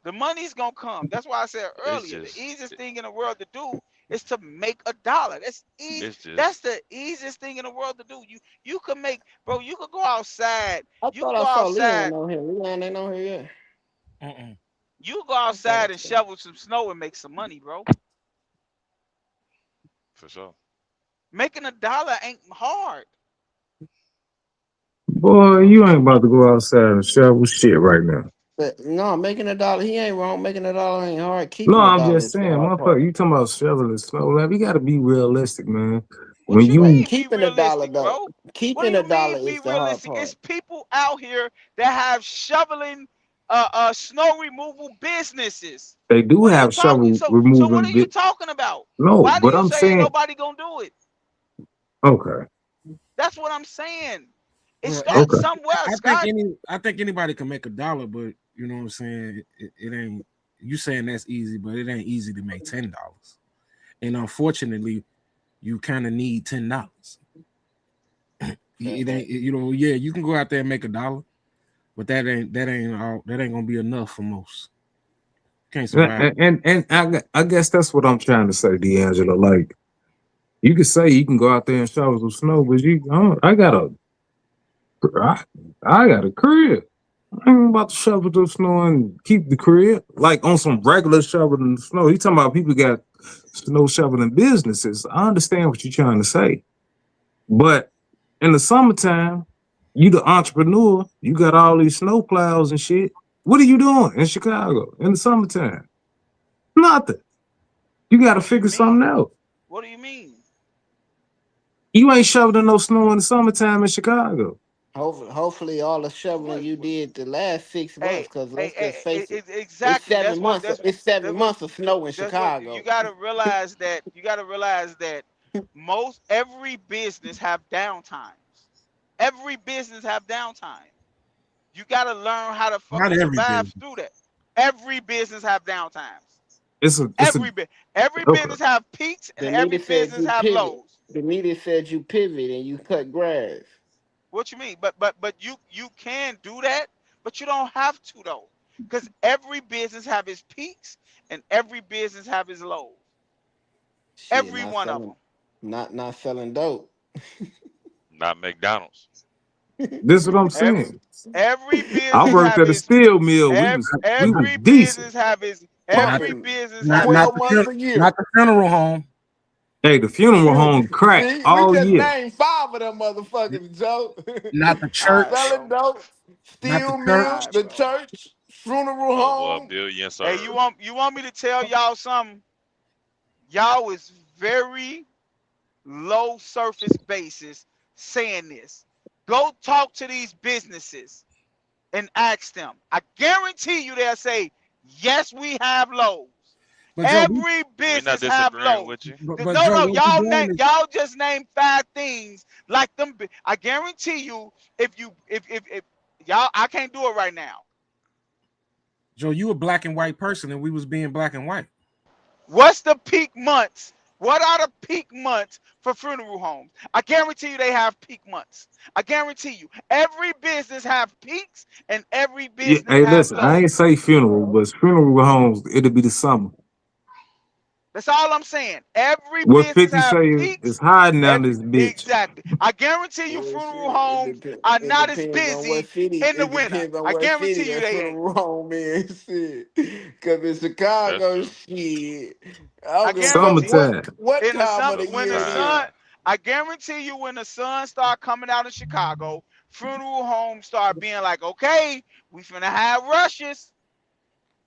The money's gonna come. That's why I said It's earlier, the just easiest thing in the world to do is to make a dollar. That's easy. it's That's just the easiest thing in the world to do. You could make, bro. You could go outside. I You thought could I go saw Leon outside. on here. Leon ain't on here yet. Mm-mm. You go I thought I outside and saw. shovel some snow and make some money, bro. for sure. Making a dollar ain't hard. Boy, you ain't about to go outside and shovel shit right now. But no, making a dollar, he ain't wrong. Making a dollar ain't hard. No, Keeping a I'm dollar just is the saying, hard motherfucker, part. you talking about shoveling snow. Like, you gotta be realistic, man. What When you But you mean be keeping a dollar realistic, though, bro? What do keeping a you dollar mean be is the hard realistic? It's part. people out here that have shoveling snow removal businesses. they do What are you have talking? shovel So what removing are you bit. talking about? No, Why do but you I'm say ain't saying, nobody gonna do it? okay, That's what I'm saying. It Well, starts okay. somewhere, Scott. I think anybody can make a dollar, but you know what I'm saying. It ain't. You saying that's easy, but it ain't easy to make $10. And unfortunately, you kind of need $10. It ain't. You know. Yeah, you can go out there and make a dollar, but that ain't gonna be enough for most. Can't survive. I guess that's what I'm trying to say, D'Angelo. Like, you could say you can go out there and shovel some snow, but I, I got a crib. I ain't about to shovel the snow and keep the crib. Like on some regular shoveling the snow. You talking about people got snow shoveling businesses. I understand what you're trying to say. But in the summertime, you the entrepreneur, you got all these snow plows and shit. What are you doing in Chicago in the summertime? Nothing. You gotta What do you figure something mean? out. What do you mean? You ain't shoveling no snow in the summertime in Chicago. Hopefully, all the shoveling What? you did the last 6 months. Hey, Because hey, let's just hey, face it, it's exactly. seven months. It's seven That's what months of snow in that's what you Chicago. got to realize that most every business have downtimes. Every business have downtime. You got to learn how to Not fucking every survive business. through that. Every business have downtimes. It's a Every okay. business have peaks and The every media said business you have pivot. lows. The media said you pivot and you cut grass. What you mean? But you can do that, but you don't have to though, because every business have its peaks and every business have its lows. Shit, Every not one of selling, them. not selling dope. Not McDonald's. This is what I'm Every saying. every I business worked have at a its steel mill. We was every decent. business have its Not every Pumping business not have not its 12 the months fun- a year. not the funeral home. Hey, the funeral home cracked See, we all just year. named five of them motherfuckers, Joe. Not the all right, church. Selling bro. dope, Not the steel church. mill, All right, the bro. church, funeral Over a home. billion Hey, served. you want me to tell y'all something? Y'all is very low surface basis saying this. Go talk to these businesses and ask them. I guarantee you they'll say, yes, we have lows. But Joe, Every We're not business have disagreeing lows. with you. but No, Joe, no, what you doing is y'all just name five things like them. I guarantee you, if y'all, I can't do it right now. Joe, you a black and white person, and we was being black and white. What's the peak months? What are the peak months for funeral homes? I guarantee you they have peak months. I guarantee you. Every business have peaks and every Yeah, business hey, have listen, I lows. ain't say funeral, but funeral homes, it'll be the summer. That's all I'm saying. Every What business 50 have say is peaks. hiding down Every this bitch. exactly. I guarantee you Well, funeral shit, homes are it not as depends on what busy city. in the It winter. depends on I what city guarantee you that they ain't. funeral home is. Shit, because in That's Chicago, true. shit, I I don't give a fuck guarantee what you Summertime. what in the time of summer the when year the it Summertime. is. sun I guarantee you when the sun start coming out in Chicago, funeral homes start being like, okay, we finna have rushes.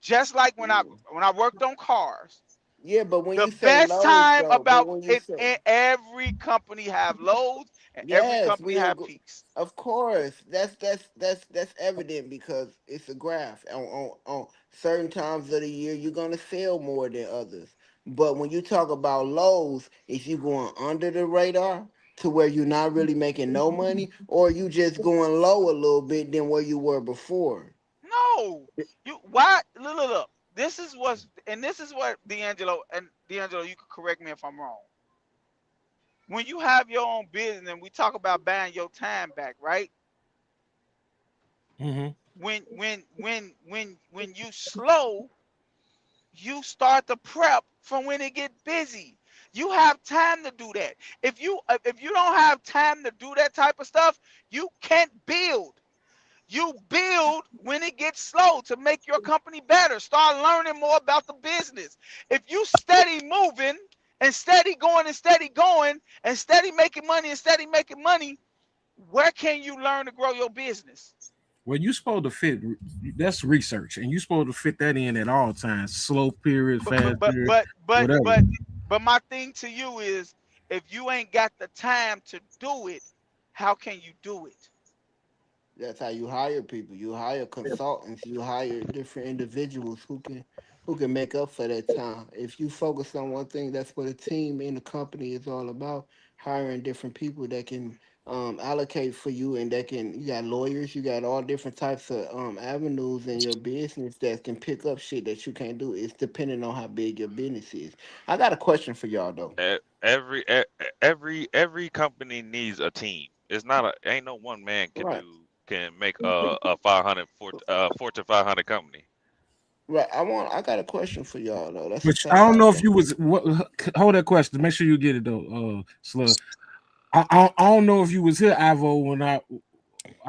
Just like when I worked on cars. Yeah, but when The you say best lows time though, but about when you it, say every company have lows and every yes, company we have agree. peaks. Of course, that's evident because it's a graph. On certain times of the year, you're gonna sell more than others. But when you talk about lows, if you going under the radar to where you're not really making no money, or you just going low a little bit than where you were before. No, you why look. this is what D'Angelo, you could correct me if I'm wrong. When you have your own business and we talk about buying your time back, right? Mm-hmm. When you slow, you start to prep for when it get busy. You have time to do that. If you don't have time to do that type of stuff, you can't build. You build when it gets slow to make your company better. Start learning more about the business. If you steady moving and steady going and steady going and steady making money and steady making money, where can you learn to grow your business? Well, you supposed to fit. That's research, and you supposed to fit that in at all times. Slow period, But but fast but period, but but whatever. but but my thing to you is, if you ain't got the time to do it, how can you do it? That's how you hire people. You hire consultants. You hire different individuals who can make up for that time. If you focus on one thing, that's what a team in a company is all about. Hiring different people that can allocate for you, and that can. You got lawyers. You got all different types of avenues in your business that can pick up shit that you can't do. It's depending on how big your business is. I got a question for y'all though. Every company needs a team. It's not a ain't no one man Right. can make a 500 Fortune 500 company. Right. I got a question for y'all though. That's a But I fact don't right know if there. you was what. Hold that question. Make sure you get it though, Slug. I don't know if you was here, Ivo, when I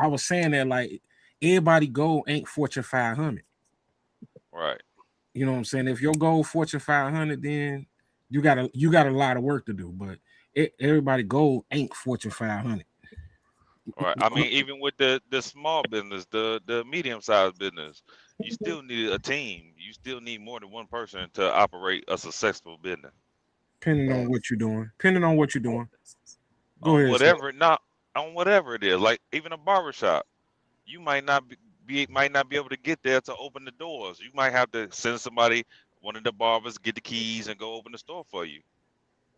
was saying that like everybody goal ain't Fortune 500. Right. You know what I'm saying? If your goal Fortune 500, then you got a lot of work to do. But everybody goal ain't Fortune 500. Right. I mean, even with the small business, the medium sized business, you still need a team. You still need more than one person to operate a successful business. Depending on Facts. what you're doing. Depending on what you're doing. Go On ahead, Slug. whatever not on whatever it is, like even a barbershop. You might not be able to get there to open the doors. You might have to send somebody, one of the barbers, get the keys and go open the store for you.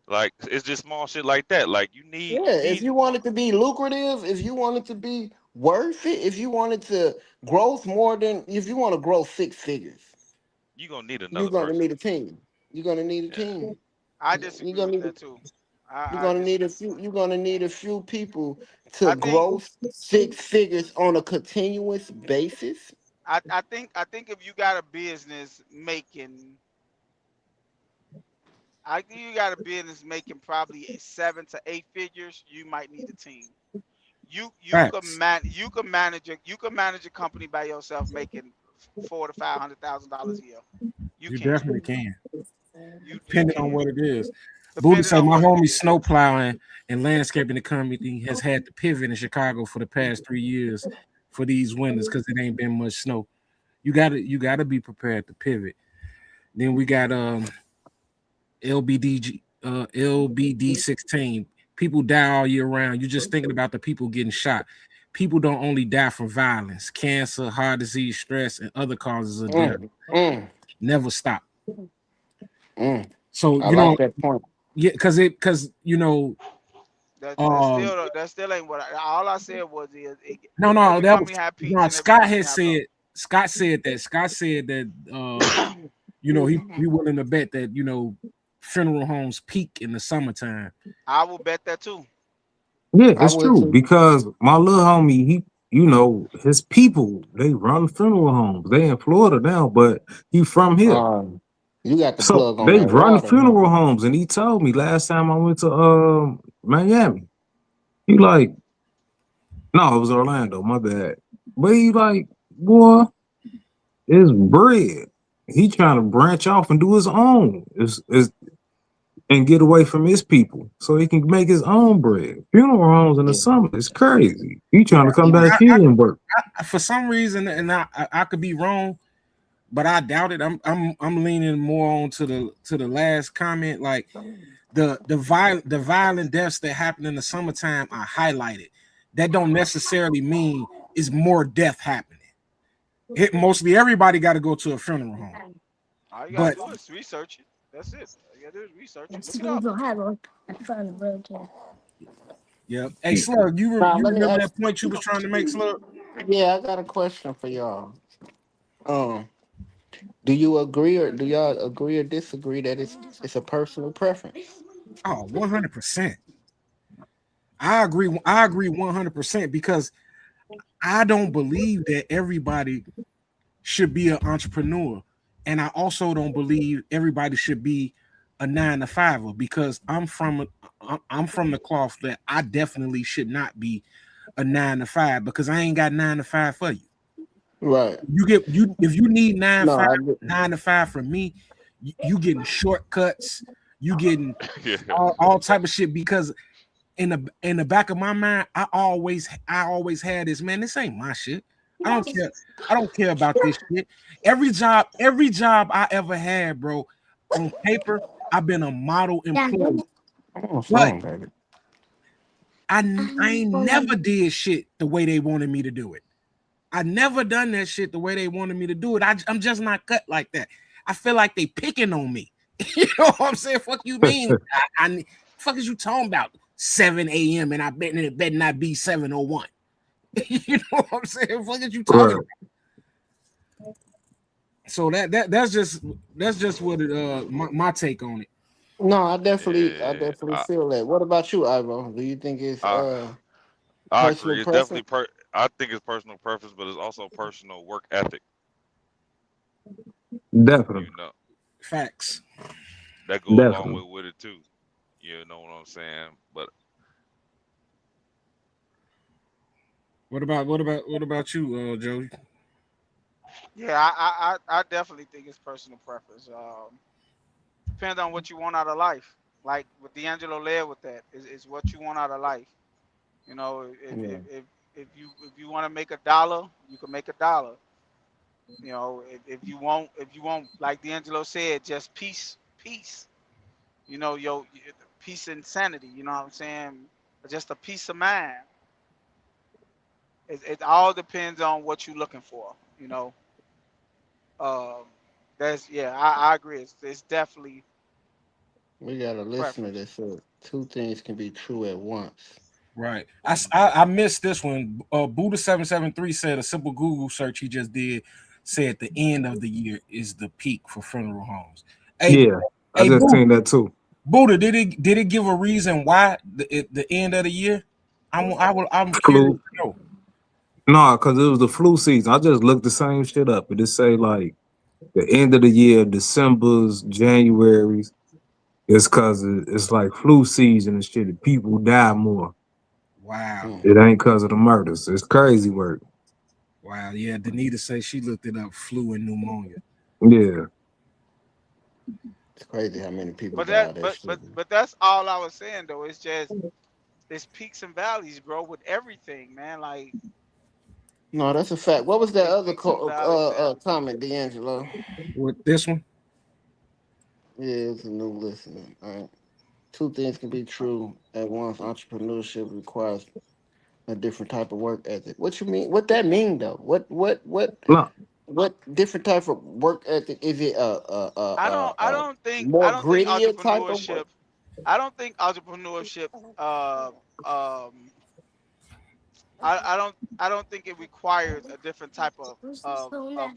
Like it's just small shit like that. Like Yeah, you if need you want it to be lucrative, if you want it to be worth it, if you want it to growth more than if you want to grow 6 figures, you gonna need you're another gonna person. need a team. You're gonna need a Yeah. team. I You're disagree gonna with need that too. you're I gonna need a disagree. few. You're gonna need a few people to I think grow 6 figures on a continuous basis. I think if you got a business making, I think you got a business making probably 7 to 8 figures, you might need a team. Facts. You can manage a company by yourself making $400,000 to $500,000 a year. You You can. definitely can. You Depending on can. what it is. Buddha Depending say on my what it homie is. snow plowing and landscaping the company has had to pivot in Chicago for the past 3 years for these winters because it ain't been much snow. You gotta be prepared to pivot. Then we got LBD 16. People die all year round. You're just thinking about the people getting shot. People don't only die from violence, cancer, heart disease, stress, and other causes of death. Mm, mm, Never stop. mm. So I like that point. yeah, because um That still ain't what all I said was no, every that was company have peaks no, and every Scott company had have lows. said Scott said that he willing to bet that funeral homes peak in the summertime. I will bet that too. Yeah, I it's would true too. because my little homie, his people, they run funeral homes. They in Florida now, but he from here. Um, you got the So plug on they that run water, huh? funeral homes, and he told me last time I went to Miami, he like, no, it was Orlando, my bad. But he like, boy, it's bread. He trying to branch off and do his own. Is and get away from his people so he can make his own bread. Funeral homes in the Yeah. summer is crazy. He trying to come Yeah. back here and work. For some reason, and I could be wrong, but I doubt it. I'm leaning more on to the last comment. Like the violent deaths that happen in the summertime are highlighted. That don't necessarily mean it's more death happening. Mostly everybody got to go to a funeral home, All you gotta but do is research it. That's it. All you gotta do is research it. Look it up. yeah. Hey, Slug, Now you let me remember ask. that point you was trying to make, Slug? Yeah, I got a question for y'all. Um, Do you agree or do y'all agree or disagree that it's a personal preference? Oh, 100%. I agree. I agree 100% because I don't believe that everybody should be an entrepreneur. And I also don't believe everybody should be a 9 to 5er because I'm from the cloth that I definitely should not be a 9 to 5 because I ain't got 9 to 5 for you. Right. You get you if you need nine No, five I get- 9 to 5 from me, you getting shortcuts, you getting Yeah. all type of shit because in the back of my mind, I always had this, man. This ain't my shit. I don't care. I don't care about this shit. Every job I ever had, bro, on paper, I've been a model employee. I'm on the But phone, baby. I ain't never did shit the way they wanted me to do it. I never done that shit the way they wanted me to do it. I'm just not cut like that. I feel like they picking on me. You know what I'm saying? Fuck you mean? Fuck is you talking about? 7 a.m. and I bet it better not be 7:01. You know what I'm saying? Fuck is you talking Right. about? So that's just what it my take on it. No, I Yeah. definitely feel that. What about you, Ivo? Do you think it's I I personal agree. It's definitely preference? I think it's personal preference, but it's also personal work ethic. Definitely. You know, Facts. that go a long way Definitely. with it too. You know what I'm saying? But What about you, Joey? Yeah, I definitely think it's personal preference. Depends on what you want out of life. Like what D'Angelo led with that is what you want out of life. You know, Yeah. if you want to make a dollar, you can make a dollar. You know, if you want like D'Angelo said, just peace. You know, peace and sanity. You know what I'm saying? Just a peace of mind. It all depends on what you're looking for. You know, um, that's yeah. I agree. It's definitely We got a listener preference. that said two things can be true at once. Right. I missed this one. Buddha 773 said a simple Google search he just did said the end of the year is the peak for funeral homes. Hey, Yeah. I hey, just Buddha, seen that too. Buddha, did it give a reason why the end of the year? I'm curious Flu. to know. No, because it was the flu season. I just looked the same shit up. It just say like the end of the year, December's, January's. It's cause it's like flu season and shit. And people die more. Wow. Hmm. It ain't cause of the murders. It's crazy work. Wow. Yeah, Danita says she looked it up, flu and pneumonia. Yeah. It's crazy how many people But die that of that but shit. but but that's all I was saying though. It's peaks and valleys, bro, with everything, man. Like No, that's a fact. What was that it's other peaks and valleys, man. comment, D'Angelo? With this one, Yeah, it's a new listener. All right. Two things can be true at once. Entrepreneurship requires a different type of work ethic. What you mean? What that mean though? No, What different type of work ethic is it? I More don't think grittier type of entrepreneurship work. I don't think entrepreneurship uh um I don't think it requires a different type of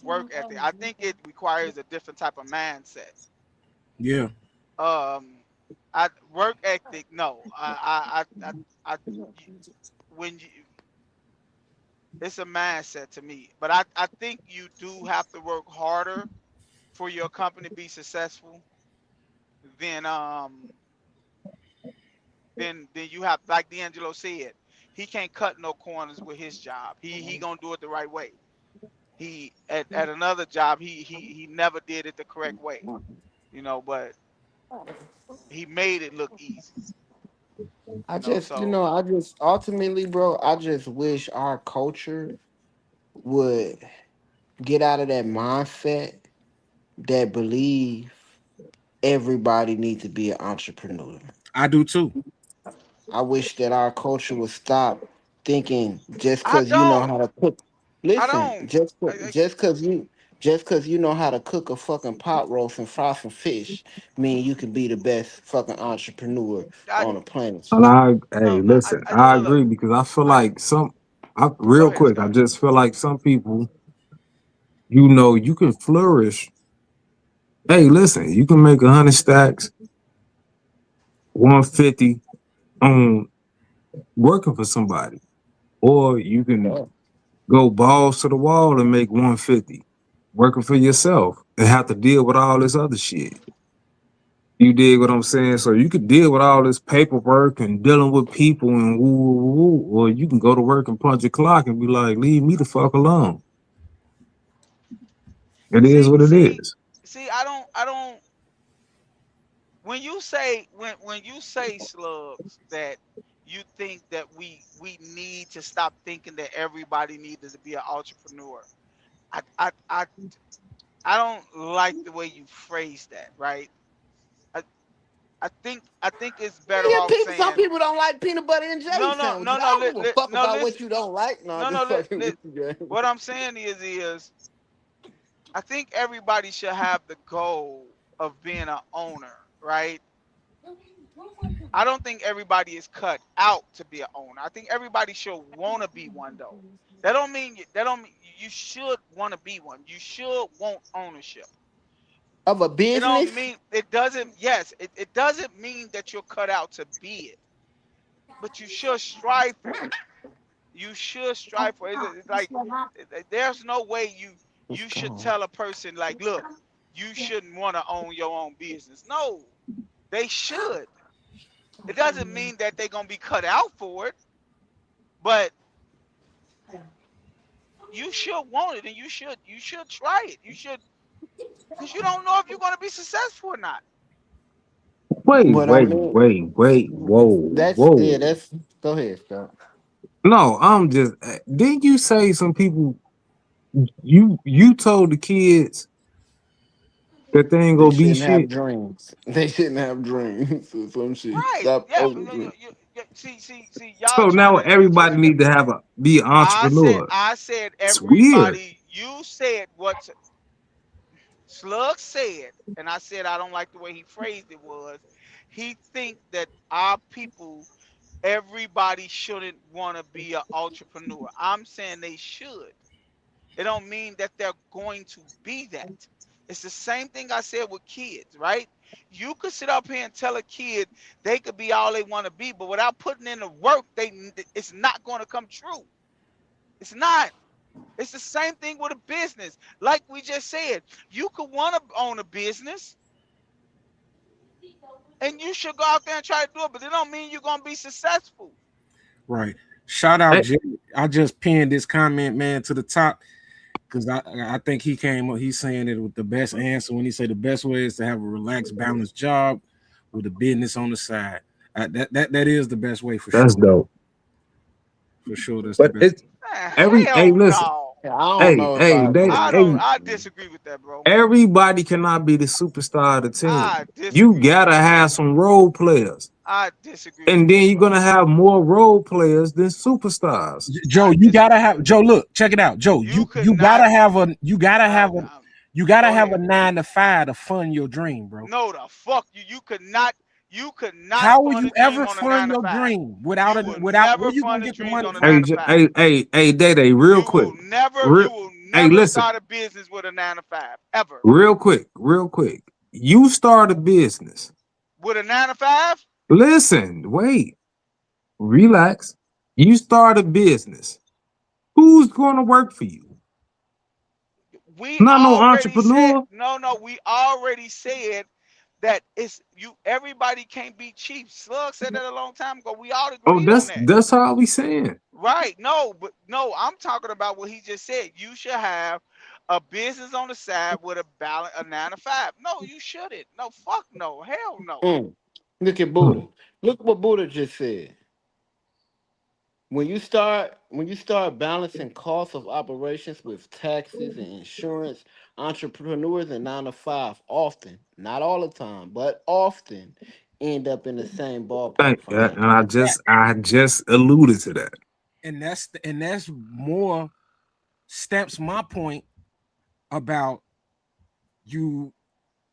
work ethic. I think it requires a different type of mindset. yeah, Um I work ethic, no. I when you it's a mindset to me. But I think you do have to work harder for your company to be successful than then you have like D'Angelo said, he can't cut no corners with his job. He gonna do it the right way. He at another job he never did it the correct way, but he made it look easy, so I just ultimately, bro, I just wish our culture would get out of that mindset that believe everybody needs to be an entrepreneur. I do too. I wish that our culture would stop thinking just I because you know don't how to cook. I Listen, don't I, just because you know how to cook a fucking pot roast and fry some fish, mean you can be the best fucking entrepreneur I, on the planet. and no hey, listen, I no look agree because I feel I like go real ahead quick, I Scott. just feel like some people you know, you can flourish. Hey, listen, you can make 100 stacks, 150 on working for somebody, or you can go balls to the wall and make 150 working for yourself and have to deal with all this other shit. You dig what I'm saying? So you could deal with all this paperwork and dealing with people and woo, woo, woo, or you can go to work and punch a clock and be like, leave me the fuck alone. It is See, what it see, is. see. I don't. When you say slugs that you think that we need to stop thinking that everybody needs to be an entrepreneur. I I I I don't like the way you phrase that, right? I I think it's better Yeah, off people. Some saying people don't like peanut butter and jelly no, no, sandwiches. no, I no, don't give a fuck no. about Listen, what you don't like. No, I'm no, just no. fucking with you, gang. What I'm saying is I think everybody should have the goal of being an owner, right? I don't think everybody is cut out to be an owner. I think everybody should want to be one though. That don't mean you should want to be one. You should want ownership. Of a It don't business. mean it doesn't. Yes, it doesn't mean that you're cut out to be it, but you should strive for it. You should strive for it. It's like there's no way It's you should gone. tell a person like, look, you shouldn't want to own your own business. No, they should. It doesn't mean that they're gonna be cut out for it, but you should want it and you should try it. You should because you don't know if you're gonna be successful or not. But I mean, Whoa, that's yeah. whoa. That's go ahead, Scott. No, I'm just. Didn't you say some people? You told the kids that they ain't They gonna be shouldn't have shit. dreams. They shouldn't have dreams or some shit. Right? Stop Yeah. over dream. See, y'all So trying now to do this. everybody need to be an entrepreneur. I said It's weird. everybody. You said what Slug said, and I said I don't like the way he phrased it. Was he think that our people, everybody shouldn't want to be an entrepreneur? I'm saying they should. It don't mean that they're going to be that. It's the same thing I said with kids, right? You could sit up here and tell a kid they could be all they want to be, but without putting in the work, it's not going to come true. It's not. It's the same thing with a business. Like we just said, you could want to own a business and you should go out there and try to do it, but it don't mean you're going to be successful. Right. Shout out Hey, Jay. I just pinned this comment, man, to the top because I think he came up. He's saying it with the best answer when he said the best way is to have a relaxed, balanced job with a business on the side. That is the best way for that's sure. dope. For sure, that's the But best. it's hey, Hell listen. no. Yeah, I don't know if I agree with that. I disagree with that, bro. Everybody cannot be the superstar of the team. I You disagree with gotta that, bro. have some role players. I disagree with And then that, you're bro. gonna have more role players than superstars. Joe, I you gotta disagree have with that. Joe. Look, check it out, Joe. You could You not. gotta have a you gotta Go have a ahead. 9 to 5 to fund your dream, bro. No, the fuck you. You could not How will fund you a dream ever on a fund nine to your five. dream You will without where never you gonna fund a get the dreams money on a from? nine to five. Day, real You quick. will never. Real, You will hey, never listen, start a business with a 9 to 5 ever. real quick. You start a business. With a 9 to 5, Listen, wait, relax. You start a business. Who's gonna work for you? we Not no already said entrepreneur. no, no. We already said that it's you. Everybody can't be cheap. Slug said that a long time ago. We all Oh, agreed on that. that's all we saying. Right. No, but no, I'm talking about what he just said. You should have a business on the side with a balance, a 9 to 5. No, you shouldn't. No, fuck no. Hell no. Mm. Look at Hmm. Buddha. Look what Buddha just said. When you start balancing costs of operations with taxes and insurance, entrepreneurs and 9 to 5 often, not all the time, but often end up in the same ballpark And financially. I just alluded to that. And that's more stamps my point about you.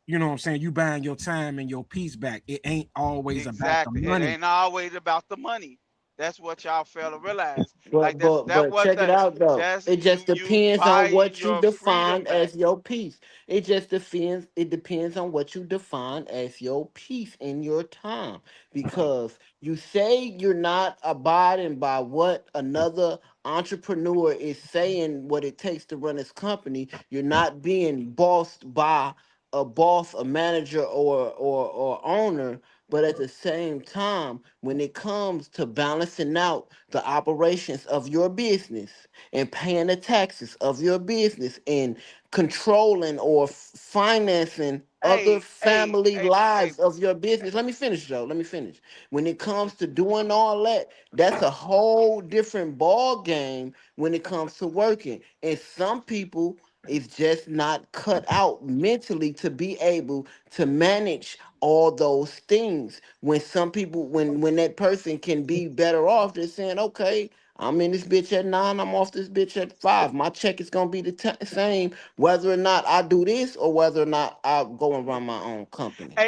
You know what I'm saying? You buying your time and your peace back. It ain't always about the Exactly. It money. ain't always about the money. That's what y'all fail to realize. Like But that's but that but what check it the out though. that's It just you depends on buying what you your freedom define back. as your peace. It just depends. It depends on what you define as your peace in your time. Because you say you're not abiding by what another entrepreneur is saying, what it takes to run his company. You're not being bossed by a boss, a manager, or owner. But at the same time, when it comes to balancing out the operations of your business and paying the taxes of your business and controlling or financing other Hey, hey, family hey, hey, lives of your business. Let me finish, Joe. Let me finish. When it comes to doing all that, that's a whole different ball game when it comes to working. And some people is just not cut out mentally to be able to manage all those things. When some people, when that person can be better off just saying, okay, I'm in this bitch at 9, I'm off this bitch at 5. My check is gonna be the same whether or not I do this or whether or not I go and run my own company.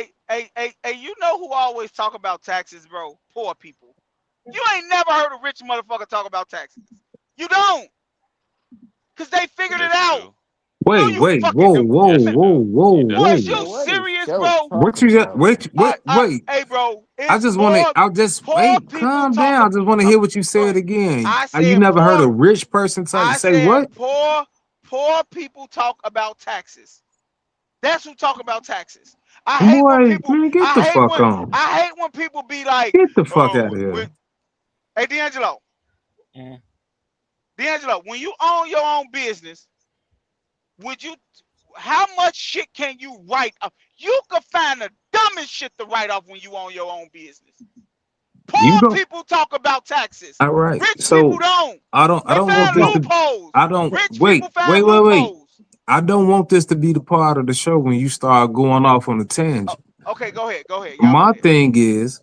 hey, you know who always talk about taxes, bro? Poor people. You ain't never heard a rich motherfucker talk about taxes. You don't, cause they figured it Yes, you out. do. No, Wait, you wait, fucking whoa, don't. whoa, Yes, Man, you whoa, do. whoa, You boy, is definitely you Man, whoa. do. what is serious, Joe bro? What talking you got? about? Wait. Hey, bro, I it's just want to. more I just poor wait. people Calm talk. down. I just want to Uh, hear what you said bro, again. I You said never heard a poor. rich person I say said what? poor people talk about taxes. That's who talk about taxes. I hate when Boy, people. man, get the fuck on. I hate when people be like, Get the fuck "Oh, out of here. hey D'Angelo, Mm. D'Angelo, when you own your own business, would you? How much shit can you write off? You could find the dumbest shit to write off when you own your own business. You Poor don't. people talk about taxes. All right. Rich people So don't. I don't. I They don't want find this No, to. loopholes. I don't. no, Rich people Wait. find Wait. Wait. Wait. loopholes. I don't want this to be the part of the show when you start going off on a Oh, tangent. okay, go ahead. Go ahead. Y'all go My ahead. thing is,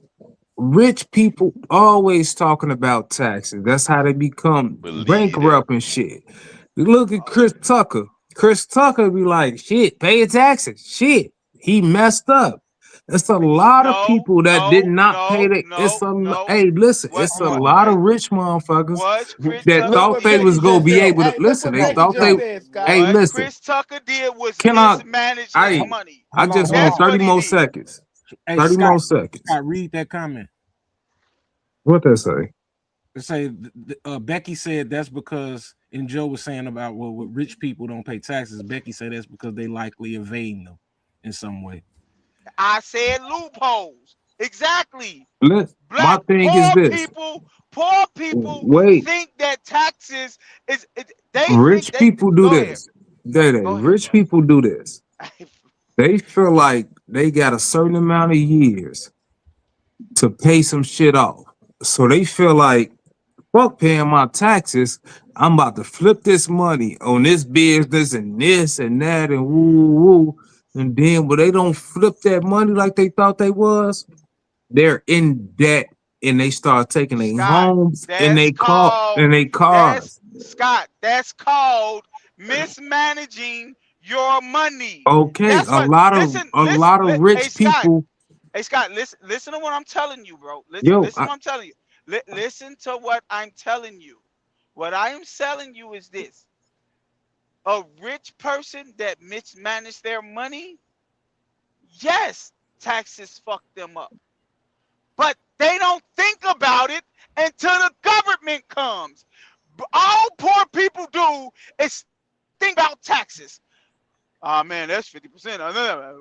rich people always talking about taxes. That's how they become Believe that. bankrupt and shit. You look at Oh, Chris Tucker. Chris Tucker be like, shit, pay your taxes. Shit, he messed up. It's a lot of no, people that did no, not pay no, the. no, no. Hey, listen, What? it's a What? lot of Hey, rich motherfuckers what Chris that Tucker look thought what they did? Becky was gonna just be said. able to Hey, look listen. what They No, Becky thought just they. no. said, Scott. Hey, What listen, Chris Tucker did was can I? mismanage his I money. I Hold on, just hold want That's on. 30 what he more did. seconds. Hey, 30 Scott, more seconds. Scott, read that comment. What they say? It say Becky said that's because, and Joe was saying about well, what rich people don't pay taxes. Becky said that's because they likely evading them in some way. I said loopholes. Exactly. My Black thing is this. poor people Wait, think that taxes they think rich they people do go ahead. this. Go ahead. Rich people do this. They feel like they got a certain amount of years to pay some shit off. So they feel like, fuck paying my taxes. I'm about to flip this money on this business and this and that and woo woo. And then when they don't flip that money like they thought they was, they're in debt and they start taking their Scott, homes and that's they call called and they that's cars. Scott, that's called mismanaging your money. Okay, That's what a lot of hey rich Scott, people. listen to what I'm telling you, bro. Yo, Listen to what I'm telling you. Listen to what I'm telling you. What I am telling you is this. A rich person that mismanaged their money, yes, taxes fuck them up. But they don't think about it until the government comes. All poor people do is think about taxes. Ah, man, that's 50%.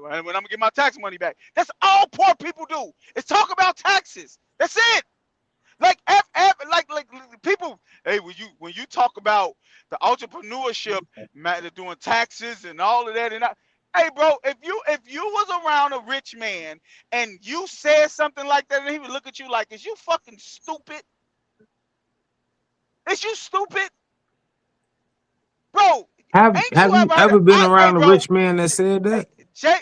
When I'm gonna get my tax money back. That's all poor people do. Is talk about taxes. That's it. Like like people. Hey, when you talk about the entrepreneurship, matter doing taxes and all of that, hey, bro, if you was around a rich man and you said something like that, and he would look at you like, is you fucking stupid? Is you stupid, bro? Ain't have you you ever heard of? ever been Hey, around a bro, rich man that said hey, that? Jay,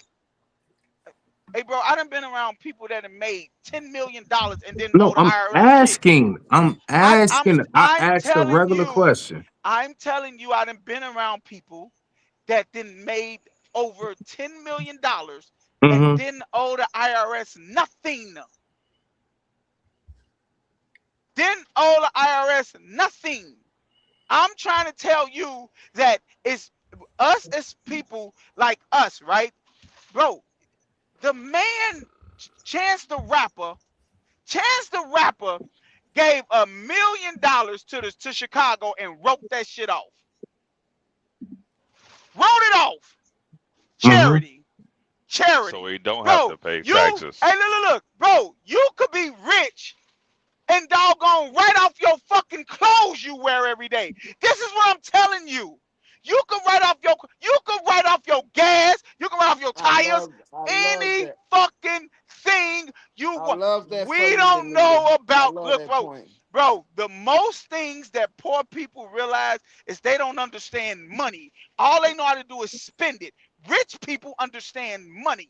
hey, bro, I done been around people that have made $10 million and didn't No, owe the IRS shit. I'm I'm I'm asking. I I'm asked a telling regular you, question. I done been around people that then made over $10 million and Hmm. didn't owe the IRS nothing. Didn't owe the IRS nothing. I'm trying to tell you that it's us as people like us, right? Bro, the man, Chance the Rapper gave $1 million to Chicago and wrote that shit off. Wrote it off. Mm-hmm. Charity. Charity. So he don't have Bro, to pay you, taxes. hey, look. Bro, you could be rich and doggone write off your fucking clothes you wear every day. This is what I'm telling you. You can write off your gas, you can write off your tires, I love any that. fucking thing you I want. love that for We you, don't Demeter. know I about, love look, that point. bro, the most things that poor people realize is they don't understand money. All they know how to do is spend it. Rich people understand money.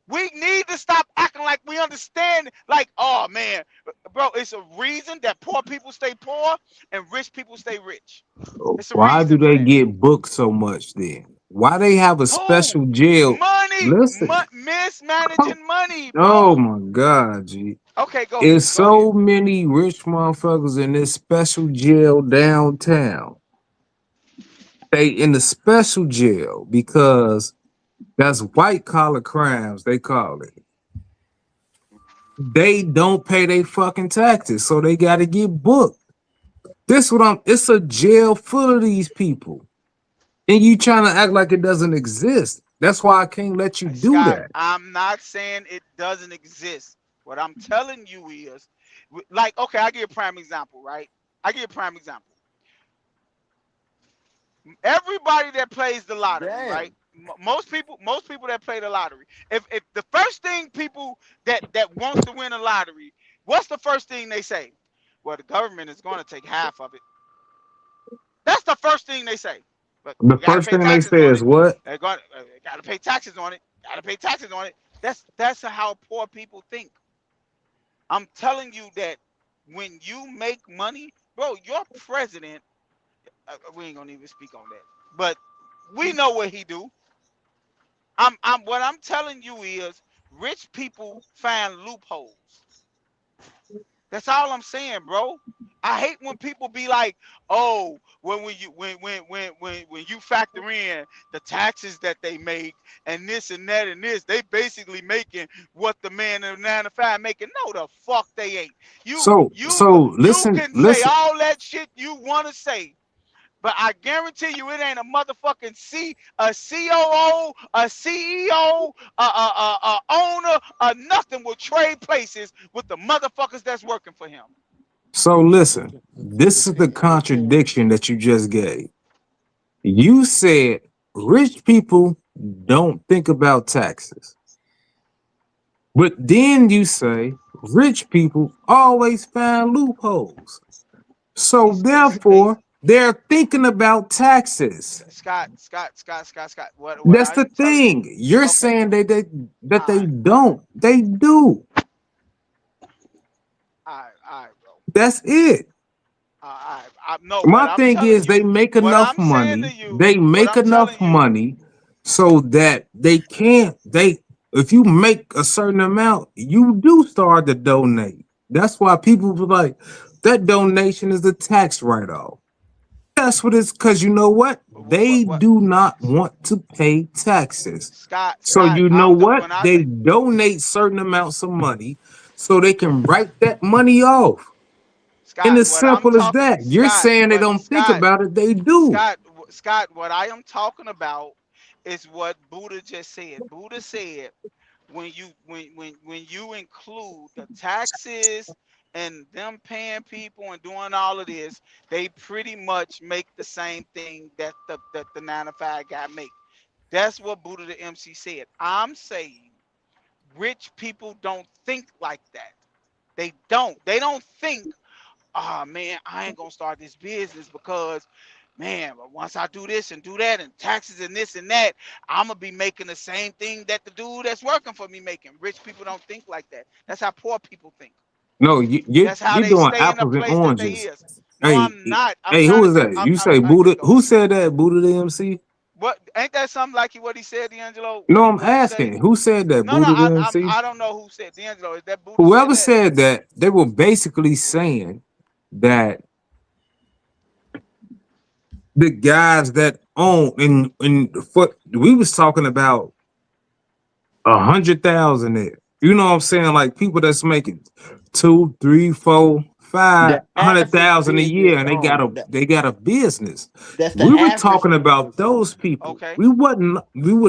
We need to stop acting like we understand, like, oh man, bro, it's a reason that poor people stay poor and rich people stay rich. It's a Why do reason for they that. get booked so much then? Why they have a Who? special jail? Money, Listen, mismanaging money, oh bro. my God, G. Okay, go It's ahead. Go ahead. so many rich motherfuckers in this special jail downtown. They in the special jail because that's white collar crimes, they call it. They don't pay their fucking taxes, so they gotta get booked. It's a jail full of these people. And you trying to act like it doesn't exist. That's why I can't let you do Scott, that. I'm not saying it doesn't exist. What I'm telling you is, like, okay, I give you a prime example, right? I give you a prime example. Everybody that plays the lottery, Damn. right? Most people that play the lottery. If the first thing people that wants to win a lottery, what's the first thing they say? Well, the government is going to take half of it. That's the first thing they say. But The we got to first pay thing they taxes say on is it. what? They're going got to pay taxes on it. Got to pay taxes on it. That's how poor people think. I'm telling you that when you make money, bro, your president. We ain't gonna even speak on that. But we know what he do. What I'm telling you is rich people find loopholes. That's all I'm saying, bro. I hate when people be like, "Oh, when you factor in the taxes that they make and this and that and this, they basically making what the man in 9 to 5 making." No, the fuck they ain't. You So you so you listen, can say listen. all that shit you want to say, but I guarantee you, it ain't a motherfucking a COO, a CEO, a owner, nothing will trade places with the motherfuckers that's working for him. So listen. This is the contradiction that you just gave. You said rich people don't think about taxes. But then you say rich people always find loopholes. So They therefore, they're thinking about taxes. Scott. What That's the I'm telling you, thing. You're okay, saying that all they right, don't. They do. all right, bro. That's it. No, what My I'm thing telling is they you, make what enough I'm saying money. to you, They what make I'm telling enough you, money so that they can't they if you make a certain amount, you do start to donate. That's why people be like, that donation is a tax write-off. That's what it's because you know what? They what do not want to pay taxes. So Scott. you know I'm the what? when I They say donate certain amounts of money so they can write that money off. And Scott, as what I'm simple as talking, that. You're saying they don't think about it, they do. Scott, what I am talking about is what Buddha just said. Buddha said when you include the taxes and them paying people and doing all of this, they pretty much make the same thing that the 9 to 5 guy make. That's what Buddha the MC said. I'm saying rich people don't think like that. They don't. They don't think, oh man, I ain't gonna start this business because, man, but once I do this and do that and taxes and this and that, I'm gonna be making the same thing that the dude that's working for me making. Rich people don't think like that. That's how poor people think. No, you, you That's how you're they doing stay in the apples and place that they oranges. is. No, Hey, I'm not. I'm hey, who trying to was tell. that? You say Okay, Buddha? go Who ahead. said that? Buddha the MC? What ain't that something like what he said, D'Angelo? No, I'm What did he say? asking who said that? No, no, Buddha didn't see. I don't know who said D'Angelo. Is that Buddha said Whoever that? said that, they were basically saying that the guys that own and what we was talking about 100,000 there. You know what I'm saying? Like people that's making 2, 3, 4, five The hundred average thousand a business year, and owner. they got a business. That's the We were average talking about business owner. those people. Okay, We were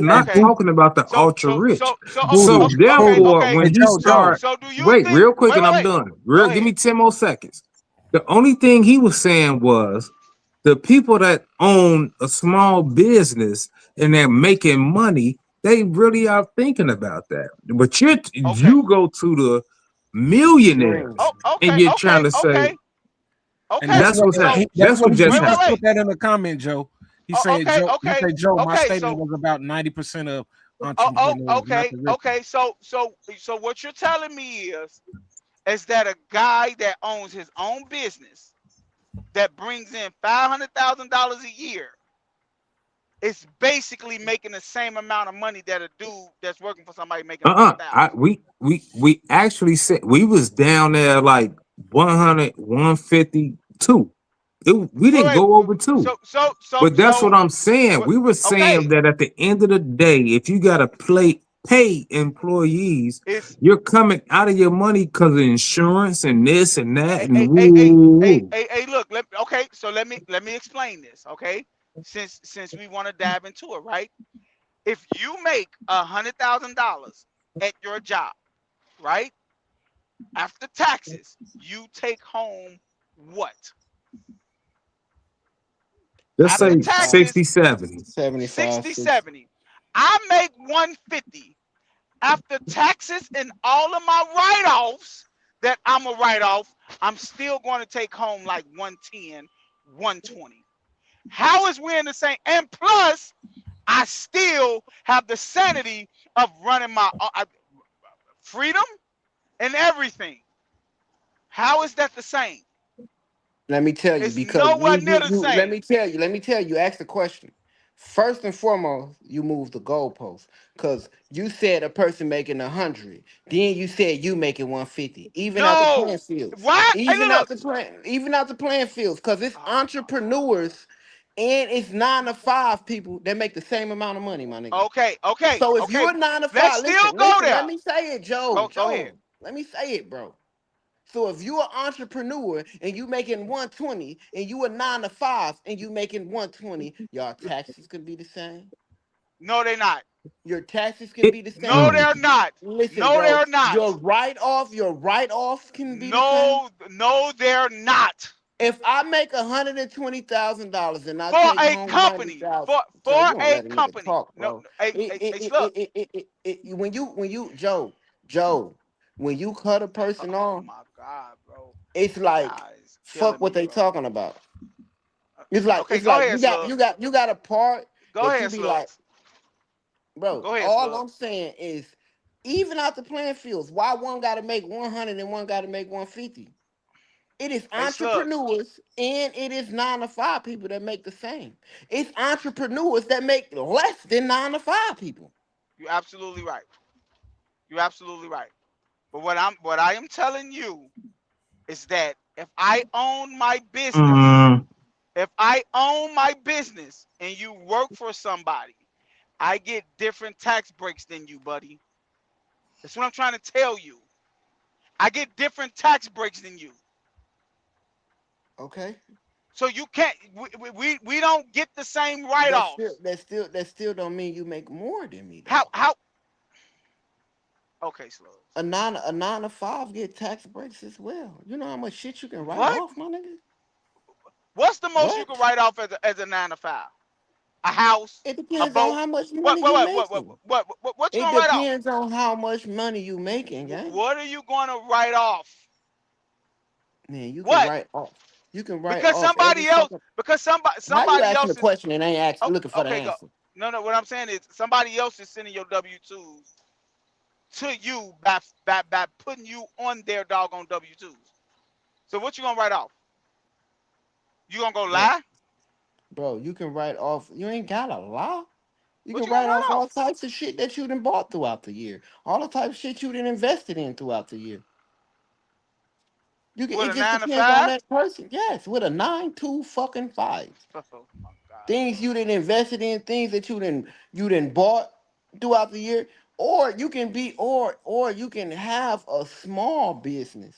Hey, not okay. Boo, talking about the So, ultra rich. Booty, So okay, Booty. therefore, okay. Hey, when you Joe. So, start, do you wait, think? real quick, Wait, and wait, I'm wait. done. Go Give ahead. me 10 more seconds. The only thing he was saying was the people that own a small business and they're making money, they really are thinking about that. But Okay. you go to the Extreme. Oh, millionaires and okay, you're trying okay, to say okay, And okay. that's that's what what's happening. So, that's That's what what he just wait, just wait, just happened. wait. put that in the comment, Joe. He said, Okay, Joe. He okay, said, Joe. My okay. statement So, was about 90% of entrepreneurs, not okay, the rich. okay. So, what you're telling me is that a guy that owns his own business that brings in $500,000 a year is basically making the same amount of money that a dude that's working for somebody making 100,000. We actually said we was down there like 100, 152. We Wait, didn't wait. go over two. But that's what I'm saying. What? We were saying Okay. that at the end of the day, if you gotta pay employees, It's you're coming out of your money because of insurance and this and that hey, and hey, woo, hey, hey, woo, hey, woo. hey, hey, look. Okay. So let me explain this. Okay. Since we want to dive into it, right? If you make $100,000 at your job, right? After taxes, you take home what? Let's After say 75, taxes, 60, 70. 75, 60, 60. 70. I make 150. After taxes and all of my write-offs that I'm a write-off, I'm still going to take home like 110, 120. How is we in the same? And plus, I still have the sanity of running my freedom and everything. How is that the same? Let me tell you, It's because nowhere near the let same. me tell you, ask the question. First and foremost, you move the goalpost. Cause you said a person making 100. Then you said you making 150. Even out the playing No. fields. Why? Hey, Even look, out the playing fields. Cause it's Oh my entrepreneurs and it's 9 to 5 people that make the same amount of money, my nigga. God. Okay, okay, So if okay. you're 9 to Let's 5, still listen, go listen, let there. me say it, Joe. Go ahead. Joe, let me say it, bro. So if you're an entrepreneur and you making 120 and you a 9 to 5 and you making 120, y'all taxes could be the same. No, they're not. Your taxes can It, be the No, same. they're not. Listen, No, bro, they're not. your write-offs can be the same. No, no, they're not. If I make $120,000 and I For take a home ninety company, thousand, for Joe, for you don't a let a nigga company. talk, No, bro. no, hey, It, hey, it, hey, it, look. it, it, when you Joe, when you cut a person Oh off, my God, bro. it's like Y'all is fuck killing what me, they bro. talking about. It's like Okay, go ahead, Slug. you got a part Go that you ahead, be like, Slugs. bro. Go ahead, All Slug. I'm saying is, even out the playing fields, why one got to make 100 and one got to make 150? It is Hey, Slugs. entrepreneurs and it is 9 to 5 people that make the same. It's entrepreneurs that make less than 9 to 5 people. You're absolutely right. You're absolutely right. But what I am telling you is that mm, if I own my business and you work for somebody, I get different tax breaks than you, buddy. That's what I'm trying to tell you. I get different tax breaks than you. Okay, So you can't we don't get the same that still write-offs. don't mean you make more than me though. How okay, Slugs. A 9 to 5 get tax breaks as well. You know how much shit you can write What? off, my nigga. What's the most you can What? write off as a 9 to 5? A house, It a depends on boat. how much What money what you what what what making. what what you It gonna write off? depends on how much money you making, gang. What are you gonna write off? Man, you can What? write off. You can write Because off every somebody else, fucking. because somebody How you somebody asking a else is question and ain't oh, looking for the okay. Go. answer? No, no. What I'm saying is somebody else is sending your W-2s to you by putting you on their doggone W-2s. So what you gonna write off? You gonna go Bro, lie? Bro, you can write off. You ain't got a lot. You What can you gonna write off write all off? types of shit that you done bought throughout the year. All the type of shit you done invested in throughout the year. You can. With It a just nine to depends on five? that person. Yes, with a 9 2 fucking 5. Oh my God, Things bro. you didn't invested in, things that you didn't bought throughout the year, or you can be, or you can have a small business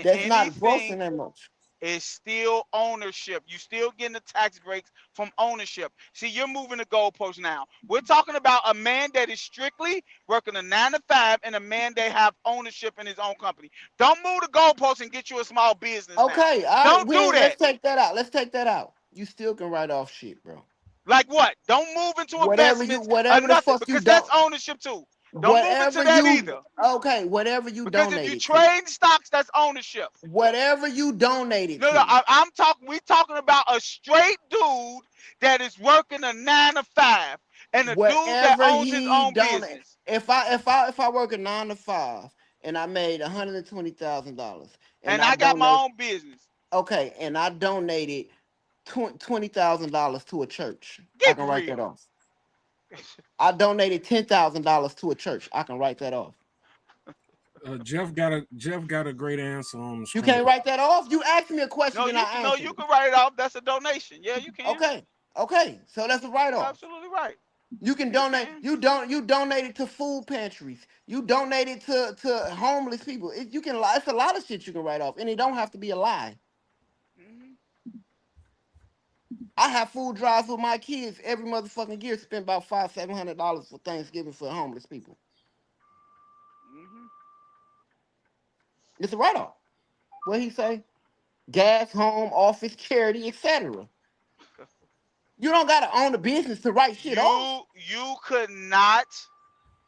that's not Anything grossing that much. is still ownership. You still getting the tax breaks from ownership. See, you're moving the goalpost now. We're talking about a man that is strictly working a 9 to 5 and a man that have ownership in his own company. Don't move the goalpost and get you a small business now. Okay, all right, Don't do that. let's take that out. Let's take that out. You still can write off shit, bro. Like what? Don't move into investments or Whatever the nothing fuck you because that's don't, ownership too. Don't move into whatever that you, either okay, whatever you because if you donated to, trade stocks, that's ownership. whatever you donated No, to, I'm talking. We talking about a straight dude that is working a 9 to 5, and a dude that whatever owns his he own donate. business. If I work a 9 to 5 and I made $120,000 and And I I got my donate, own business. okay, and I donated $20,000 to a church, I Get can write that real. off. I donated $10,000 to a church, I can write that off. Jeff got a great answer on the You screen. can't write that off. You asked me a question No, and I no, answered you it. can write it off. That's a donation. Yeah, you can. Okay, okay, so that's a write You're off. absolutely right. You can You donate. can. You donated to food pantries. You donated to homeless people. You can lie. It's a lot of shit you can write off, and it don't have to be a lie. Hmm. I have food drives with my kids every motherfucking year. Spend about $500-700 for Thanksgiving for homeless people. Hmm. It's a write off. What he say? Gas, home, office, charity, etc. You don't gotta own a business to write shit off, You could not.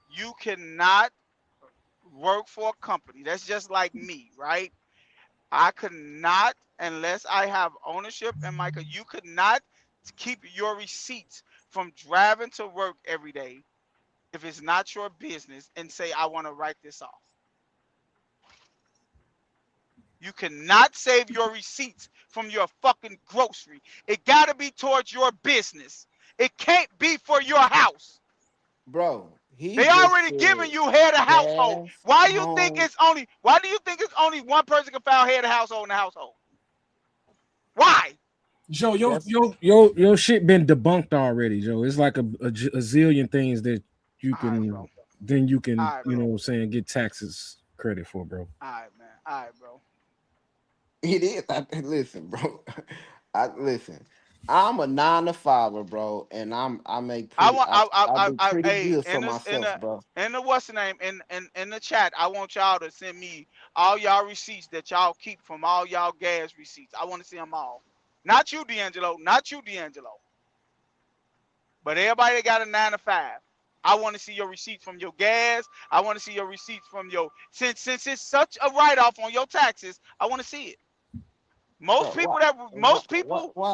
You cannot work for a company. That's just like me, right? I could not, unless I have ownership in my. You could not keep your receipts from driving to work every day if it's not your business and say I want to write this off. You cannot save your receipts from your fucking grocery. It got to be towards your business. It can't be for your house. bro. He They just already said giving you head of household. gas, Why do you think home. it's only? Why do you think it's only one person can file head of household in the household? Why? Joe, your That's your your your shit been debunked already, Joe. It's like a zillion things that you All right, can bro. then you can, All right, you know bro. what I'm saying, get taxes credit for, bro. All right, man. All right, bro. it is. Listen, bro. Listen. I'm a 9 to 5, bro, and I make I pretty. want. I do pretty Hey, good for myself, bro. in the what's the name in the chat. I want y'all to send me all y'all receipts that y'all keep from all y'all gas receipts. I want to see them all. Not you, D'Angelo. Not you, D'Angelo. But everybody that got a 9 to 5. I want to see your receipts from your gas. I want to see your receipts from your since it's such a write off on your taxes. I want to see it. Bro,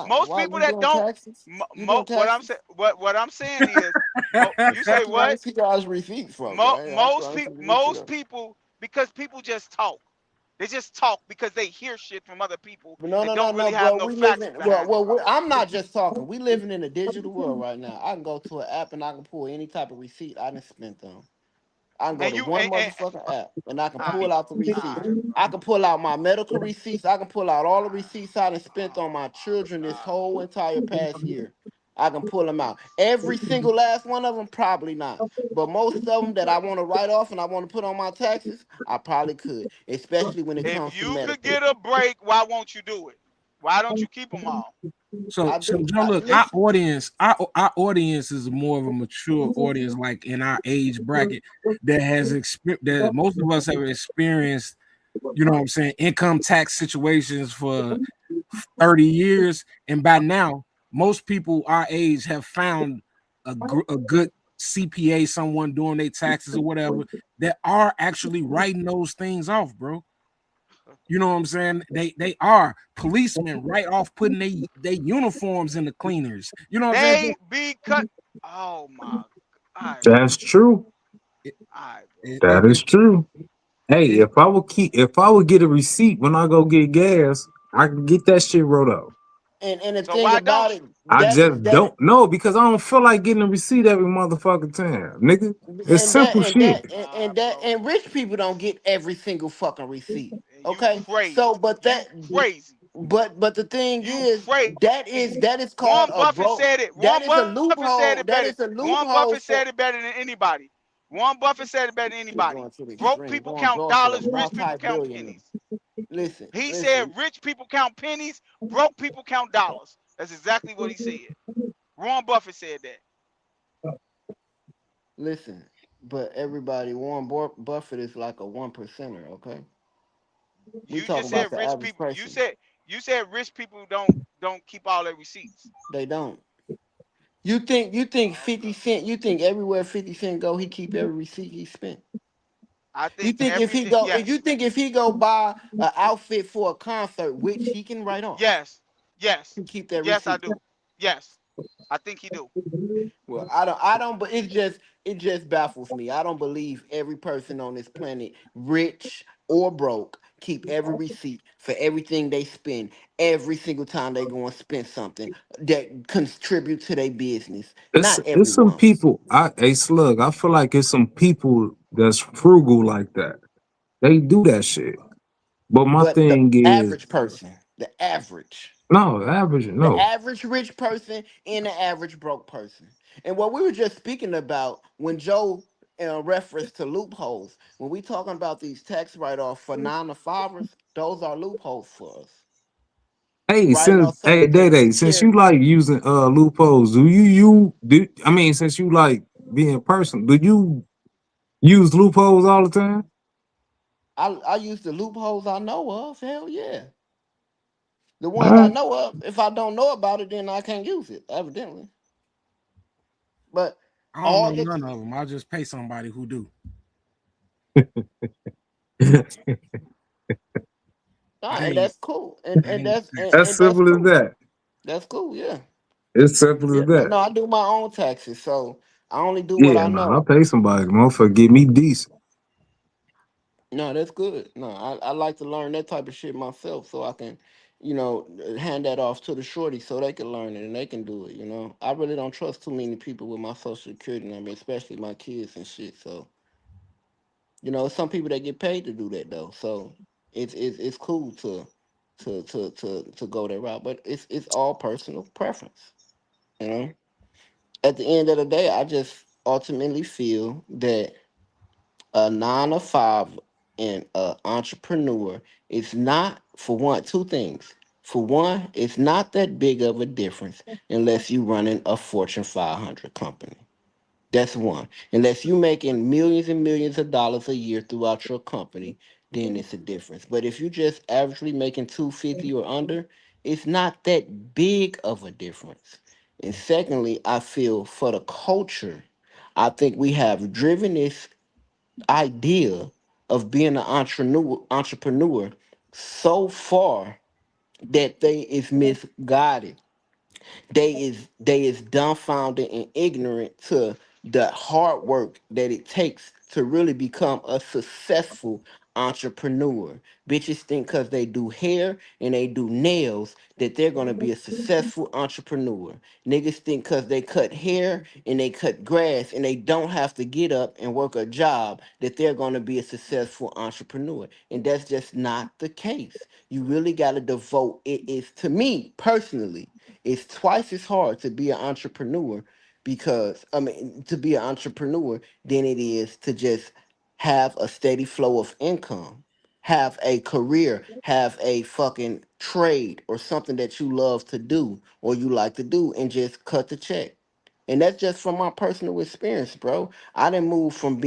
Most why people you that doing don't taxes? You doing what I'm taxes? saying what I'm saying is The you say fuck you want what to see guys receipts from, man? I'm trying to see what you most know. people because people just talk. They just talk because they hear shit from other people But no, and no, no, don't no, really have bro. no We live facts in behind it. I'm not just talking. We living in a digital world right now. I can go to an app and I can pull any type of receipt I done spent on. I can go And to you one and motherfucking app and I can all right, pull out the all receipts. right, I can pull out my medical receipts. I can pull out all the receipts I done spent on my children all this right. whole entire past year. I can pull them out. Every single last one of them, probably not. But most of them that I want to write off and I want to put on my taxes, I probably could, especially when it If comes to you could medical. get a break, why won't you do it? Why don't you keep them all? So, I so do. Joe, look, our Listen, audience, our audience is more of a mature audience, like in our age bracket, that that most of us have experienced, you know what I'm saying, income tax situations for 30 years, and by now, most people our age have found a good CPA, someone doing their taxes or whatever, that are actually writing those things off, bro. You know what I'm saying? They are policemen right off putting they uniforms in the cleaners. You know what I'm saying? They be cut. Oh my. All right, bro. That's true. It, All right, bro. it, it, That is it, true. Hey, it, if I would get a receipt when I go get gas, I can get that shit wrote up. and the So thing why don't about you? it, I that just that don't know because I don't feel like getting a receipt every motherfucking time, nigga. It's and that simple and shit. that Nah, bro. and rich people don't get every single fucking receipt. You Okay, so crazy. but You that crazy. but the thing You is crazy. that is called Warren a Buffett broke. said it. That Warren is a Buffett said it loophole. better. That is a Warren loophole Buffett for. said it better than anybody. Warren Buffett said it better than We're anybody. going to the Broke extreme. people Warren count Buffett, a dollars, rich people count multi-billionaire. pennies. Listen, He said listen, rich people count pennies, broke people count dollars. That's exactly what he said. Warren Buffett said that. listen. But everybody, Buffett is like a one percenter. Okay, we You talk just about said the rich average people. You person. said you said rich people don't keep all their receipts. They don't. You think Oh, 50 okay. Cent, you think everywhere 50 Cent go, he keep every receipt he spent. I You think think everything. if Yes, he go buy an outfit for a concert, which he can write off, yes, yes, he keep that yes. I receipt. do. Yes, I think he do. Well, I don't, but it just baffles me. I don't believe every person on this planet, rich or broke, keep every receipt for everything they spend every single time they go and spend something that contribute to their business. Not It's some everyone. people. A slug. I feel like it's some people that's frugal like that. They do that shit. But my But the thing is, average person, no, average, the no. average rich person and the average broke person. And what we were just speaking about when Joe referenced to loopholes, when we talking about these tax write-offs for 9 to 5ers, those are loopholes for us. Hey, Writing since off hey Social Day Day, since you Security. like using loopholes, I mean, since you like being personal, do you use loopholes all the time? I use the loopholes I know of. Hell yeah. The All ones I right. know of, if I don't know about it, then I can't use it, evidently. But I don't all know the none of them. I'll just pay somebody who do. nah, I and ain't that's cool. I ain't As And that's simple as cool. that. That's cool, yeah. It's simple Yeah, as no, that. no, I do my own taxes, so I only do what Yeah, I no, I know. pay somebody, motherfucker, give me decent. No, that's good. No, I like to learn that type of shit myself, so I can, hand that off to the shorty so they can learn it and they can do it. I really don't trust too many people with my social security number, especially my kids and shit. So, some people that get paid to do that though. So it's cool to go that route, but it's all personal preference. You know, at the end of the day, I just ultimately feel that a 9 to 5 and an entrepreneur is not, for one, two things. For one, it's not that big of a difference unless you running a Fortune 500 company. That's one. Unless you making millions and millions of dollars a year throughout your company, then it's a difference. But if you just averagely making 250 or under, it's not that big of a difference. And secondly, I feel for the culture, I think we have driven this idea of being an entrepreneur so far that they is misguided. They is dumbfounded and ignorant to the hard work that it takes to really become a successful entrepreneur. Bitches think because they do hair and they do nails that they're gonna be a successful entrepreneur. Niggas think because they cut hair and they cut grass and they don't have to get up and work a job that they're gonna be a successful entrepreneur. And that's just not the case. You really gotta devote it is to me personally it's twice as hard to be an entrepreneur because to be an entrepreneur than it is to just have a steady flow of income, have a career, have a fucking trade or something that you love to do or you like to do and just cut the check. And that's just from my personal experience, bro. I didn't move from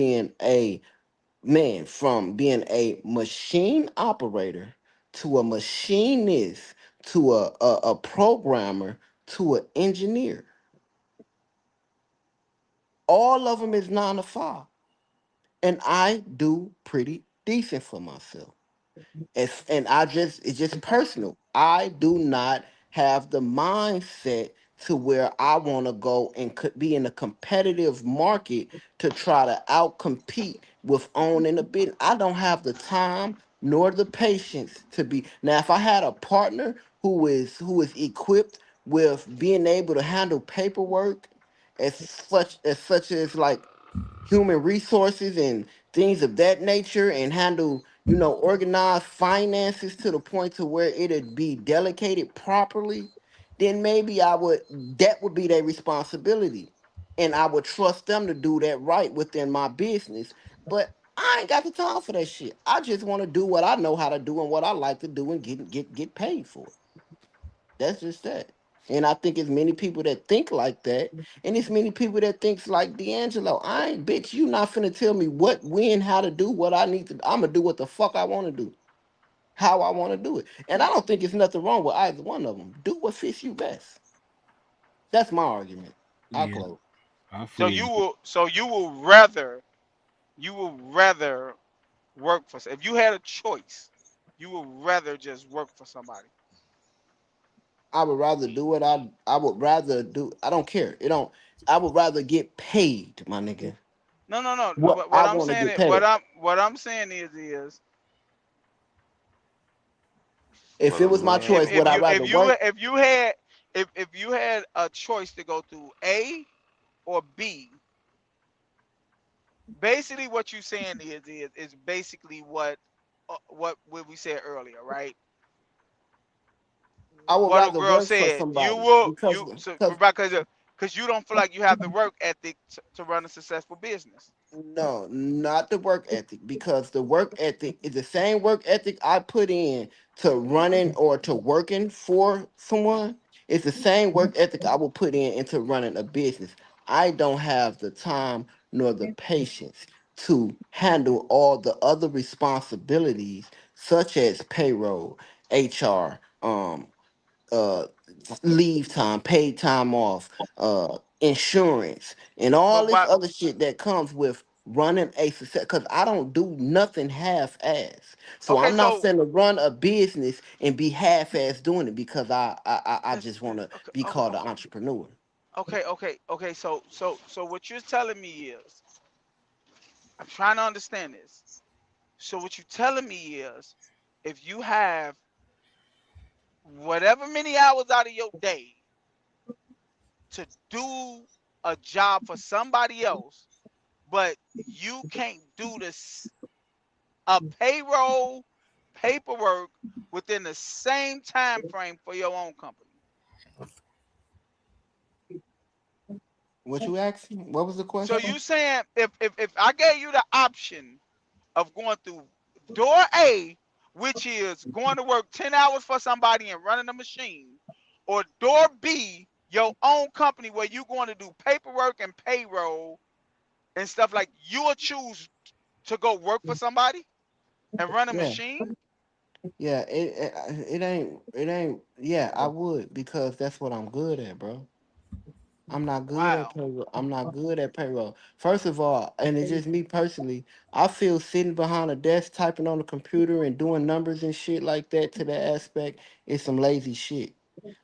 being a machine operator to a machinist to a programmer to an engineer. All of them is 9 to 5. And I do pretty decent for myself. And it's just personal. I do not have the mindset to where I want to go and could be in a competitive market to try to outcompete with owning a bit. I don't have the time nor the patience to be. Now, if I had a partner who is equipped with being able to handle paperwork as such as like human resources and things of that nature, and handle organized finances to the point to where it'd be delegated properly, then maybe I would that would be their responsibility, and I would trust them to do that right within my business. But I ain't got the time for that shit. I just want to do what I know how to do and what I like to do and get paid for it. That's just that. And I think it's many people that think like that, and it's many people that thinks like D'Angelo. I ain't bitch. You not finna tell me what, when, how to do what I need to. I'm gonna do what the fuck I want to do, how I want to do it, and I don't think it's nothing wrong with either one of them. Do what fits you best. That's my argument. I'll Yeah, close. I So feel you you. will so you will rather work for if you had a choice, you would rather just work for somebody. I would rather do what I would rather do. I don't care. It don't. I would rather get paid, my nigga. No, no, no. What What I I'm want to saying get is what paid. I'm saying is For If the it was my if choice, love would if I you of rather if you work? if you had if you had a choice to go through A or B, basically what you saying is basically what we said earlier, right? I would What a rather girl work for said. You somebody will because you so because because you don't feel like you have the work ethic to run a successful business. no, not the work ethic, because the work ethic is the same work ethic I put in to running or to working for someone. It's the same work ethic I will put in into running a business. I don't have the time nor the patience to handle all the other responsibilities such as payroll, HR, uh leave time, paid time off, insurance, and all But this why? other shit that comes with running a success. Because I don't do nothing half-ass. So Okay, I'm not so finna run a business and be half-ass doing it because I it's, just want to okay, be okay, called an entrepreneur. okay. So what you're telling me is, I'm trying to understand this. So what you're telling me is, if you have whatever many hours out of your day to do a job for somebody else, but you can't do this a payroll paperwork within the same time frame for your own company. What you asking? What was the So question? you saying if I gave you the option of going through door A, which is going to work 10 hours for somebody and running a machine, or door B, your own company where you're going to do paperwork and payroll and stuff, like, you will choose to go work for somebody and run a Yeah, machine? yeah. It ain't. Yeah, I would, because that's what I'm good at, bro. I'm not good at Wow. payroll. I'm not good at payroll. First of all, and it's just me personally, I feel sitting behind a desk typing on the computer and doing numbers and shit like that to that aspect is some lazy shit.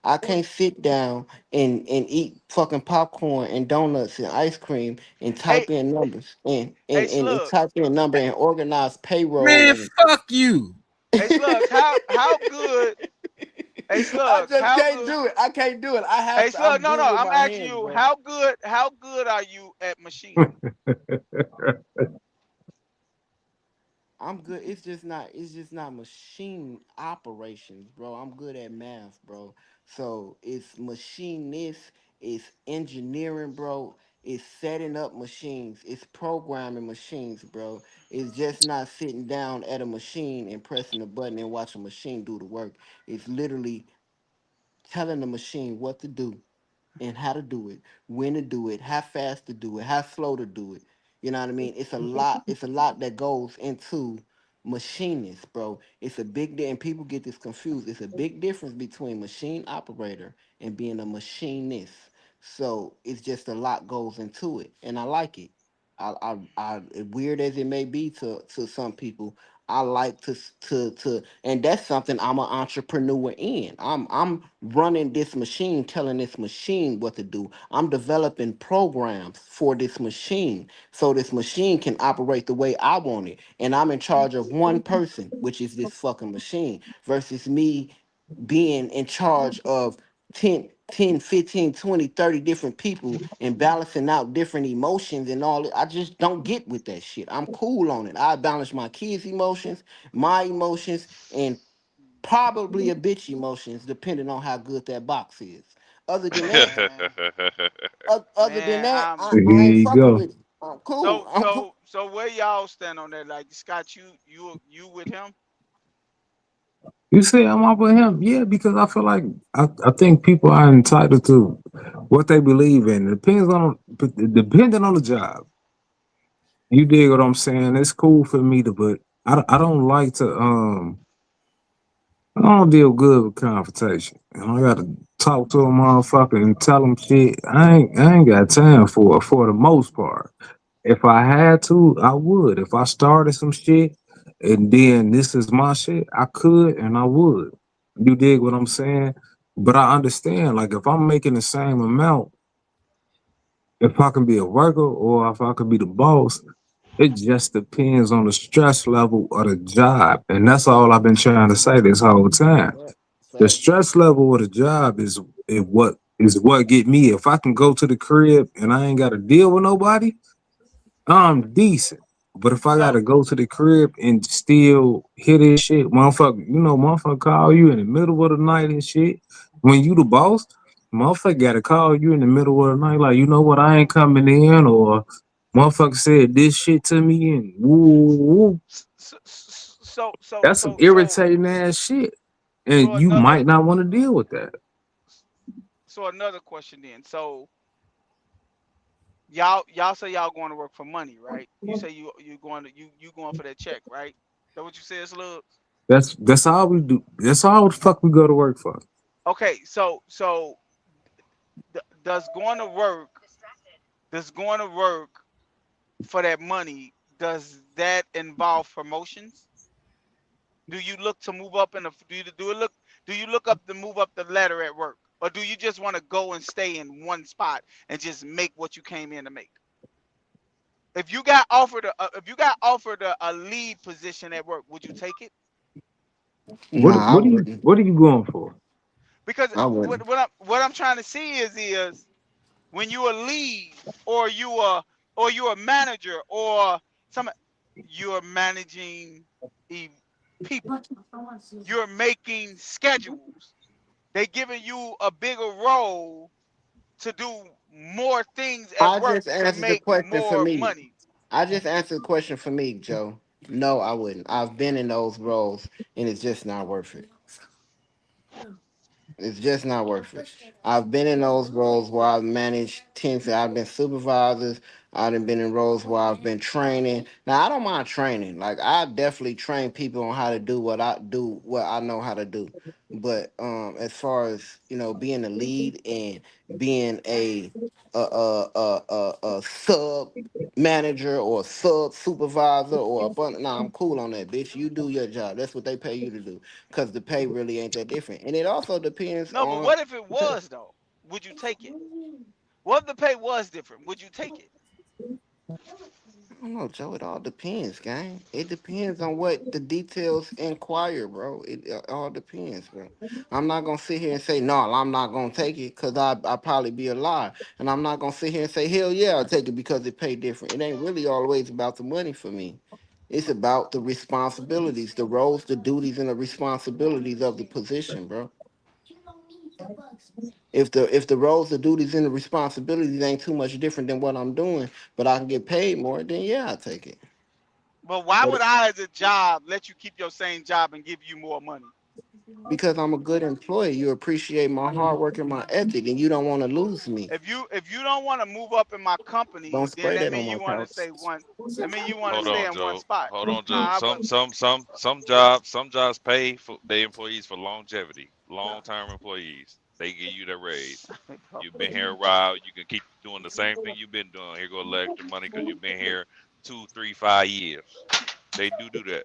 I can't sit down and eat fucking popcorn and donuts and ice cream and Hey, type in numbers hey, and Slugs. type in a number and organize payroll Man, and fuck you. Hey, Slugs. How good? Hey, I Slugs. just How can't good? do it. I can't do it. I have Hey, to. Slugs. I'm No, good no. with I'm my asking hands, you, bro. how good? How good are you at machining? I'm good. It's just not machine operations, bro. I'm good at math, bro. So it's machinist, it's engineering, bro. It's setting up machines, it's programming machines, bro. It's just not sitting down at a machine and pressing a button and watch a machine do the work. It's literally telling the machine what to do and how to do it, when to do it, how fast to do it, how slow to do it. You know what I mean? It's a lot. It's a lot that goes into machinist, bro. It's a and people get this confused. It's a big difference between machine operator and being a machinist. So it's just a lot goes into it, and I like it. Weird as it may be to some people, I like and that's something I'm an entrepreneur in. I'm running this machine, telling this machine what to do. I'm developing programs for this machine so this machine can operate the way I want it. And I'm in charge of one person, which is this fucking machine, versus me. being in charge of 10, 15, 20, 30 different people and balancing out different emotions and all. I just don't get with that shit. I'm cool on it. I balance my kids' emotions, my emotions, and probably a bitch emotions, depending on how good that box is. Other than that, Man, other than man, that, I'm I Here ain't you fucking go. with it. I'm cool. so I'm cool. so so where y'all stand on that? Like Scott, you with him? You say I'm up with him? Yeah, because I feel like I think people are entitled to what they believe in. It depends on depending on the job. You dig what I'm saying? It's cool for me to, but I don't like to I don't deal good with confrontation. And I gotta talk to a motherfucker and tell them shit. I ain't got time for the most part. If I had to, I would. If I started some shit and then this is my shit, I could and I would. You dig what I'm saying? But I understand, like if I'm making the same amount, if I can be a worker or if I could be the boss, it just depends on the stress level of the job. And that's all I've been trying to say this whole time. Yeah, The facts. stress level of the job is what get me. If I can go to the crib and I ain't gotta deal with nobody, I'm decent. But if I So gotta go to the crib and still hear this shit, motherfucker, motherfucker call you in the middle of the night and shit. When you the boss, motherfucker gotta call you in the middle of the night, like, you know what, I ain't coming in, or motherfucker said this shit to me and woo, woo. That's some so irritating ass shit. And you another might not want to deal with that. another question then. So y'all say y'all going to work for money, right? You say you going to you going for that check, right? That what you said, Slug? That's all we do. That's all the fuck we go to work for. Okay, so does going to work does going to work for that money, does that involve promotions? Do you look to move up in the do you look up to move up the ladder at work, or do you just want to go and stay in one spot and just make what you came in to make? If you got offered a lead position at work, would you take it? What Nah, I what are you wouldn't. what are you going for? Because I wouldn't. what I'm trying to see is when you a lead, or you a manager, or some you're managing e- people, you're making schedules, they giving you a bigger role to do more things at I work just to answered the make question for more me. money. I just answered the question for me, Joe. No, I wouldn't. I've been in those roles, and it's just not worth it. It's just not worth it. I've been in those roles where I've managed teams. I've been supervisors. I've been in roles where I've been training. Now I don't mind training. Like I definitely train people on how to do what I do, what I know how to do. But as far as being a lead and being a sub manager or sub supervisor or a nah, I'm cool on that, bitch. You do your job. That's what they pay you to do because the pay really ain't that different. And it also depends No, but on. what if it was though? Would you take it? What if the pay was different? Would you take it? I don't know, Joe. It all depends, gang. It depends on what the details inquire, bro. It all depends, bro. I'm not gonna sit here and say no. I'm not gonna take it because I probably be a lie, and I'm not gonna sit here and say hell yeah I'll take it because it pay different. It ain't really always about the money for me. It's about the responsibilities, the roles, the duties, and the responsibilities of the position, bro. If the roles, the duties, and the responsibilities ain't too much different than what I'm doing, but I can get paid more, then yeah, I'll take it. But why But would I, as a job, let you keep your same job and give you more money? because I'm a good employee, you appreciate my hard work and my ethic, and you don't want to lose me. If you don't want to move up in my Don't company, then spray that that on mean my you want to couch. stay one. That mean you want to Hold stay on, in one Joe. spot. Hold on, Joe. Nah, I wouldn't. Some jobs pay for their employees for longevity, long-term employees. They give you their raise. You've been here a while. You can keep doing the same thing you've been doing. Here go a little extra money because you've been here 2, 3, 5 years. They do that.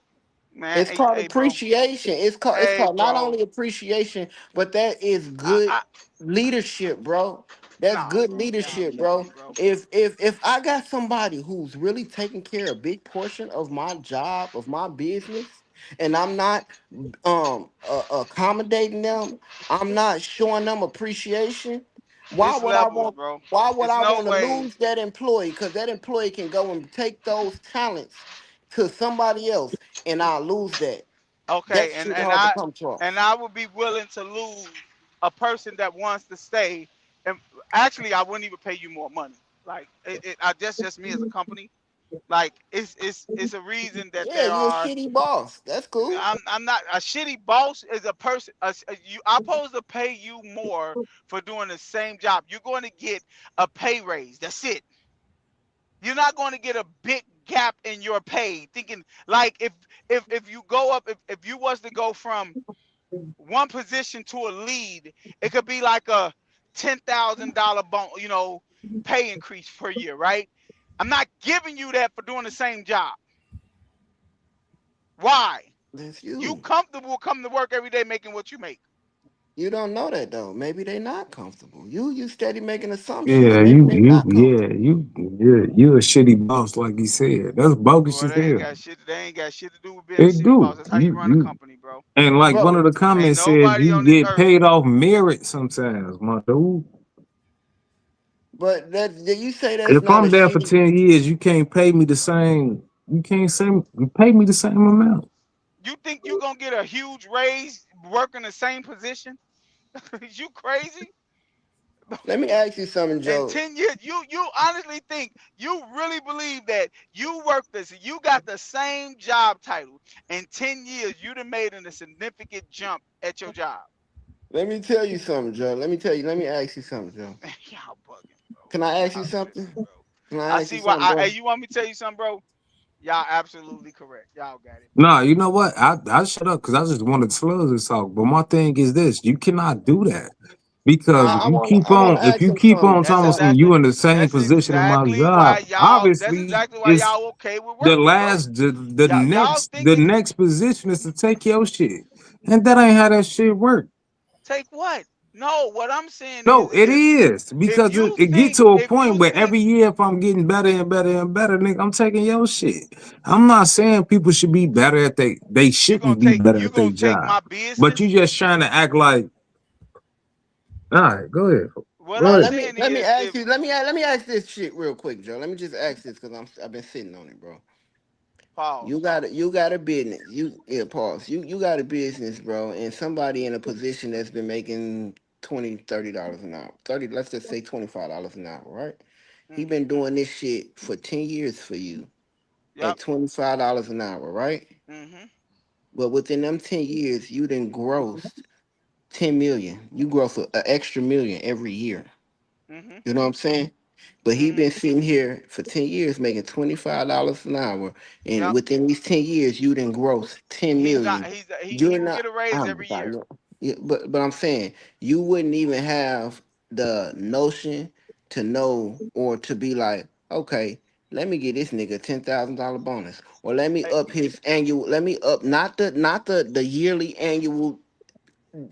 Man, It's called hey, bro. appreciation. Hey, It's called not bro. only appreciation, but that is I, good I leadership, bro. That's nah, good bro. Y'all leadership, bro. tripping, bro. If I got somebody who's really taking care of a big portion of my job, of my business, and I'm not accommodating them, I'm not showing them appreciation, why It's would I levels, want bro. why would It's I no want to way. lose that employee? Because that employee can go and take those talents to somebody else, and I'll lose that. That Okay, and shit and hard to I come and across. I would be willing to lose a person that wants to stay. And actually, I wouldn't even pay you more money. Like that's just me as a company. Like it's a reason that Yeah, there you a are. shitty boss. That's cool. I'm not a shitty boss. Is a person. I'm supposed to pay you more for doing the same job. You're going to get a pay raise. That's it. You're not going to get a big gap in your pay. Thinking like if you go up, if you was to go from one position to a lead, it could be like a $10,000 pay increase per year, right? I'm not giving you that for doing the same job. Why? That's You you. comfortable coming to work every day making what you make. You don't know that though. Maybe they not comfortable. You steady making assumptions. Yeah, Maybe they not comfortable. you a shitty boss, like you said. That's bogus Well, as hell. they ain't got shit to do with being a It city do. boss. That's how you run a You company, bro. and like one of Bro, the Ain't comments said, nobody you on this get earth. paid off merit sometimes, my dude. but that you say that's If not a I'm there for shitty. 10 years, you can't pay me the same. You can't say pay me the same amount. You think you gonna get a huge raise working the same position? Is you crazy? Let me ask you something, In Joe. 10 years, you honestly think, you really believe that you work this, you got the same job title. In 10 years, you'd have made a significant jump at your job. Let me tell you something, Joe. Let me tell you. Let me ask you something, Joe. Y'all bugging, bro. Can I ask you Y'all something? tripping, bro. Can I I ask you see why. something, Hey, bro? you want me to tell you something, bro? Y'all absolutely correct. Y'all got it, bro. Nah, you know what? I shut up because I just wanted slugs to talk. But my thing is this: you cannot do that because I wanna I wanna if ask you him keep something, on That's talking about Joe. something, exactly. you in the same That's position in my exactly why job. y'all. That's Obviously, exactly why it's y'all okay with the working, bro. last Y'all the thinking next position is to take your shit, and that ain't how that shit work. take what? No, what I'm saying No, it is is if because you it get think to a if point you where think every year, if I'm getting better and better and better, nigga, I'm taking your shit. I'm not saying people should be better at they shouldn't be better you at their gonna take job, my but you business, just trying to act like, all right, go ahead, what go Now I'm let ahead. me saying let me is ask if you. Let me ask this shit real quick, Joe. Let me just ask this because I've been sitting on it, bro. pause. You got a business. Pause. You got a business, bro, and somebody in a position that's been making $20, $30 an hour. 30, let's just say $25 an hour, right? He Mm-hmm. been doing this shit for 10 years for you Yep. at $25 an hour, right? Mm-hmm. But within them 10 years, you done grossed 10 million. You gross an extra million every year. Mm-hmm. You know what I'm saying? But he Mm-hmm. been sitting here for 10 years making $25 an hour. And Yep. within these 10 years, you didn't gross 10 He's not. million. He You're will get not, a raise oh my every God. year. Yeah, but I'm saying you wouldn't even have the notion to know or to be like, okay, let me get this nigga $10,000 bonus. Or let me Hey, up his annual, let me up not the yearly annual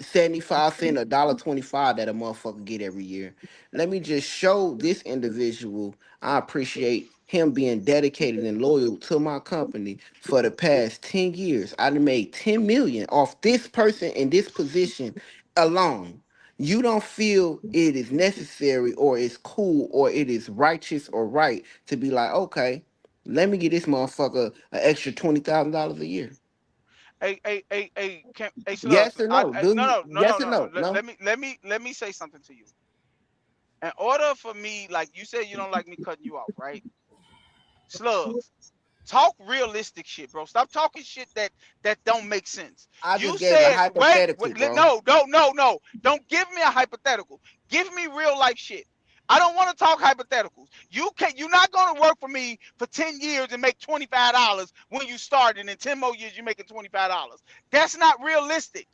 75 cent, $1.25 that a motherfucker get every year. Let me just show this individual I appreciate him being dedicated and loyal to my company for the past 10 years. I done made 10 million off this person in this position alone. You don't feel it is necessary or it's cool or it is righteous or right to be like, okay, let me get this motherfucker an extra $20,000 a year. Slugs. Yes or no? Do No, you? no, no, no, Yes or no, no. no? No. Let me say something to you. In order for me, like you said, you don't like me cutting you off, right? Slugs. Talk realistic shit, bro. Stop talking shit that don't make sense. I You just gave a said, hypothetical, bro. no, no, no, no. Don't give me a hypothetical. Give me real life shit. I don't want to talk hypotheticals. You're not gonna work for me for 10 years and make $25 when you start, and in 10 more years you're making $25. That's not realistic.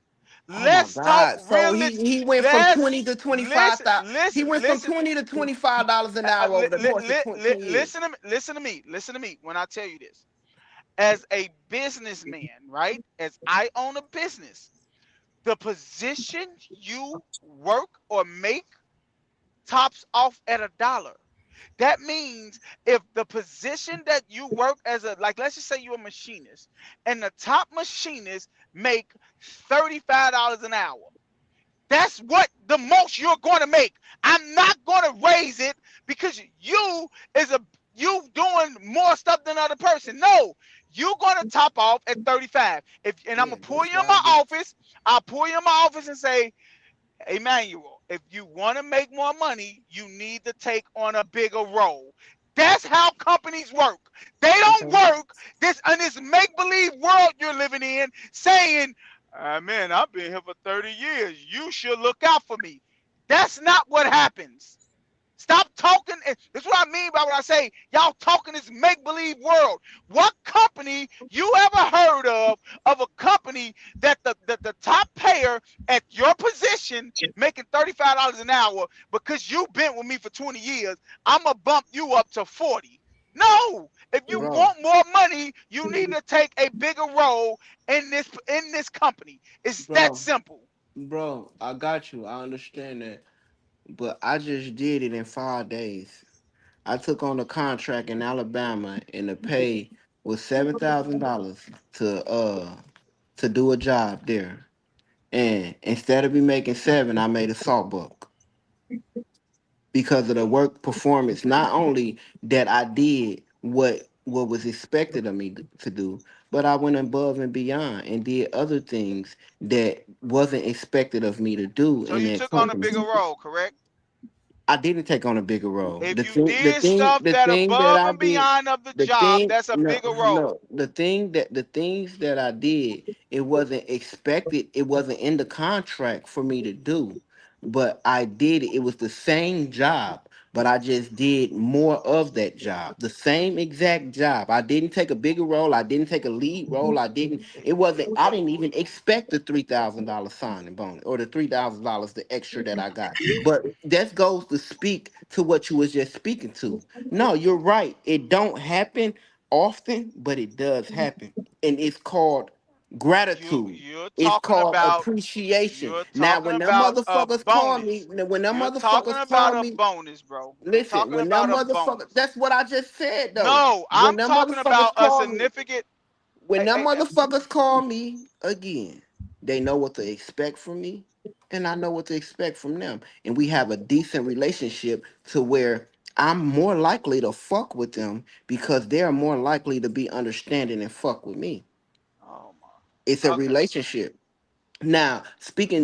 Oh my Let's talk God! So realistic. he went from Let's 20 to 25. listen, He listen, went from listen. $20 to $25 an hour over the course of 10 years. Listen to me. Listen to me. Listen to me when I tell you this. As a businessman, right? As I own a business, the position you work or make tops off at $1. That means if the position that you work as a, like, let's just say you're a machinist, and the top machinists make $35 an hour. That's what the most you're going to make. I'm not going to raise it because you doing more stuff than the other person. No, you're going to top off at 35. And I'm Yeah, gonna pull that's you in why I my get. office. I'll pull you in my office and say, Emmanuel, if you want to make more money, you need to take on a bigger role. That's how companies work. They don't Okay. work this in this make-believe world you're living in, saying, man, I've been here for 30 years. You should look out for me. That's not what happens. Stop talking. That's what I mean by what I say. Y'all talking this make-believe world. What company you ever heard of a company that the top payer at your position making $35 an hour because you've been with me for 20 years, I'm going to bump you up to 40. No. If you Bro, want more money, you need to take a bigger role in this company. It's that bro, simple. bro, I got you. I understand that. But I just did it in 5 days. I took on a contract in Alabama and the pay was $7,000 to do a job there. And instead of me making seven, I made a salt buck because of the work performance. Not only that I did what was expected of me to do, but I went above and beyond and did other things that wasn't expected of me to do So in you that took on a company. bigger role, correct? I didn't take on a bigger role. If you did stuff The that thing that above I and did, beyond of the the job, thing, that's a no, bigger no, role. the things that I did, it wasn't expected. It wasn't in the contract for me to do, but I did it. It was the same job, but I just did more of that job. The same exact job. I didn't take a bigger role. I didn't take a lead role. I didn't. It wasn't. I didn't even expect the $3,000 signing bonus or the $3,000 the extra that I got. But that goes to speak to what you was just speaking to. No, you're right. It don't happen often, but it does happen. And it's called gratitude. You're It's talking called about appreciation. you're Now, talking about a bonus. when them You're talking motherfuckers about call a me, bonus, bro. You're listen, talking when them about a motherfuckers, bonus. that's what I just said though. No, When I'm them talking about motherfuckers a call me, significant. when Hey, them hey, motherfuckers call me again, they know what to expect from me, and I know what to expect from them. And we have a decent relationship to where I'm more likely to fuck with them because they're more likely to be understanding and fuck with me. oh It's my. a Okay. relationship. Now,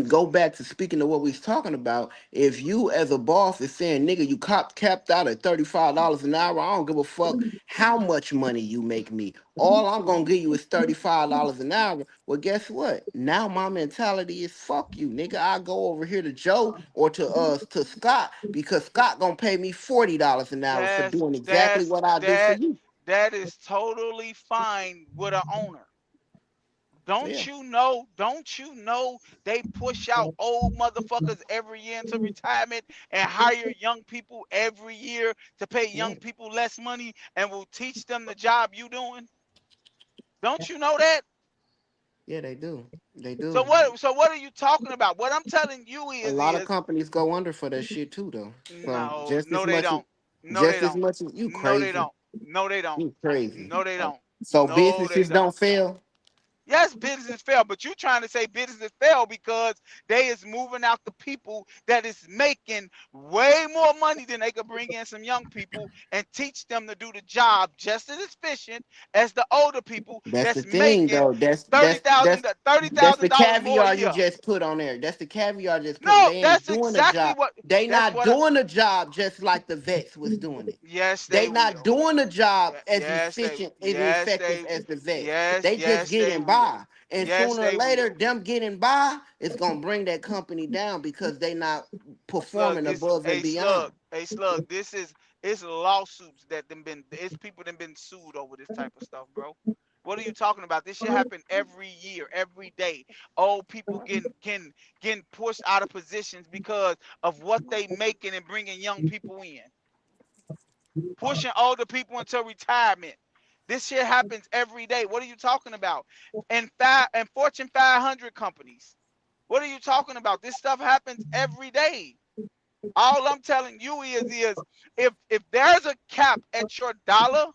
go back to speaking to what we was talking about. If you as a boss is saying, nigga, you capped out at $35 an hour, I don't give a fuck how much money you make me. All I'm gonna give you is $35 an hour. Well, guess what? Now my mentality is fuck you, nigga. I go over here to Joe or to Scott because Scott gonna pay me $40 an hour for That's doing exactly that's what I do for that you. that is totally fine with an owner. Yeah, Don't you know they push out old motherfuckers every year into retirement and hire young people every year to pay yeah, young people less money and will teach them the job you doing? Don't you know that? yeah, they do. They So do. what are you talking about? What I'm telling you A is lot of is companies go under for that shit too, though. So no, no they don't. No they just as don't. much as you No they crazy, don't. No they don't. you crazy. No they don't. So No they businesses don't. don't fail. Yes, business fail, but you trying to say business fail because they is moving out the people that is making way more money than they could bring in some young people and teach them to do the job just as efficient as the older people That's the that's thing, making though. thirty thousand thirty That's the thousand dollars more a caviar you year. just put on there. That's the caviar just put on. No, They ain't that's doing a exactly job. what They that's not what I, doing a job just like the vets was doing it. yes They they not will. doing a job as Yes efficient and yes effective they as the vets. yes They just yes they getting will. by. And Yes sooner or they later, will. them getting by is gonna bring that company down because they not Slug, performing this above and a slug, beyond. a slug. This is it's lawsuits that them been it's people that been sued over this type of stuff, bro. What are you talking about? This shit happen every year, every day. Old people getting pushed out of positions because of what they making and bringing young people in, pushing older people into retirement. This shit happens every day. What are you talking about? And Fortune 500 companies. What are you talking about? This stuff happens every day. All I'm telling you is if there's a cap at your dollar,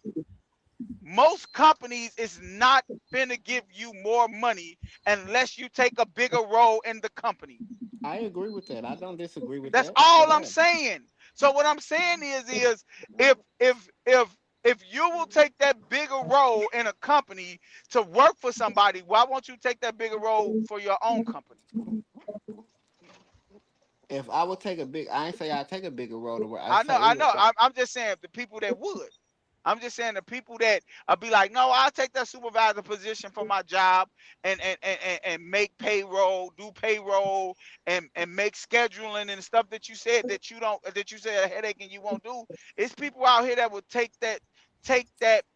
most companies is not finna give you more money unless you take a bigger role in the company. I agree with that. I don't disagree with That's that at all I'm all. saying. So what I'm saying is if you will take that bigger role in a company to work for somebody, why won't you take that bigger role for your own company? If I would take a big, I ain't say I take a bigger role to work. I I know, say I look, know. I'm just saying the people that would. I'm just saying the people that be like, no, I'll take that supervisor position for my job and make payroll, do payroll, and make scheduling and stuff that you said that you don't, that you said a headache and you won't do. It's people out here that would take that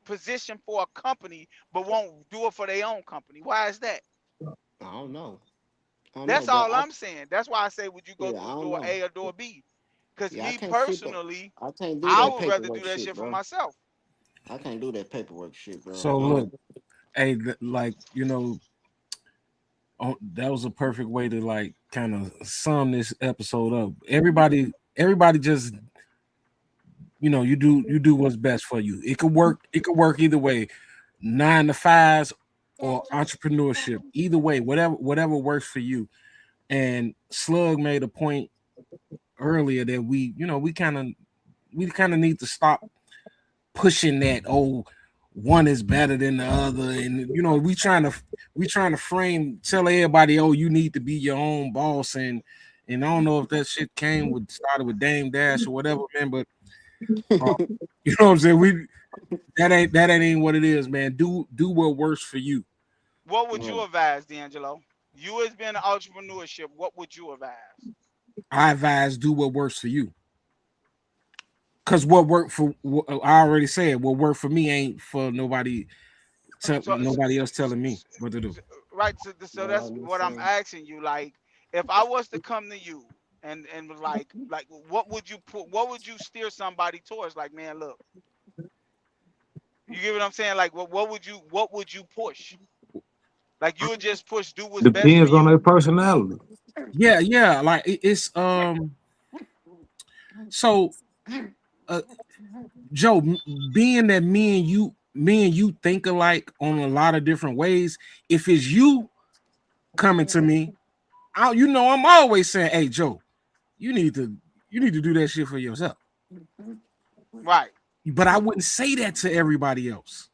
position for a company but won't do it for their own company. Why is that? I don't know. I don't know, That's but all I I'm saying. That's why I say, would you go yeah, I through don't door know. A or door B? Because Yeah, I me can't sleep up. personally, I can't do I that would rather do paperwork that shit, shit for bro. myself. I can't do that paperwork shit, bro. So look, hey, like that was a perfect way to like kind of sum this episode up. Everybody just you do what's best for you. It could work. It could work either way, 9 to 5s or entrepreneurship. Either way, whatever works for you. And Slug made a point earlier that we kind of need to stop pushing that. Oh, one is better than the other, and we trying to tell everybody, oh, you need to be your own boss, and I don't know if that shit started with Dame Dash or whatever, man, but uh, you know what I'm saying. That ain't what it is, man. Do what works for you. What would you Right. advise, D'Angelo? You as being an entrepreneurship, what would you advise? I advise do what works for you. Cause what worked for I already said what worked for me ain't for nobody. So, Nobody else telling me what to do. right. So Well, that's I'm just what I'm saying. asking you. Like, if I was to come to you and was like, what would you put? What would you steer somebody towards? Like, man, look, you get what I'm saying? Like, what would you push? Like, you would just push, do what's best for Depends on you. their personality. Yeah. Like it's so uh Joe, being that me and you think alike on a lot of different ways. If it's you coming to me, I'm always saying, hey Joe, you need to do that shit for yourself. Right. But I wouldn't say that to everybody else.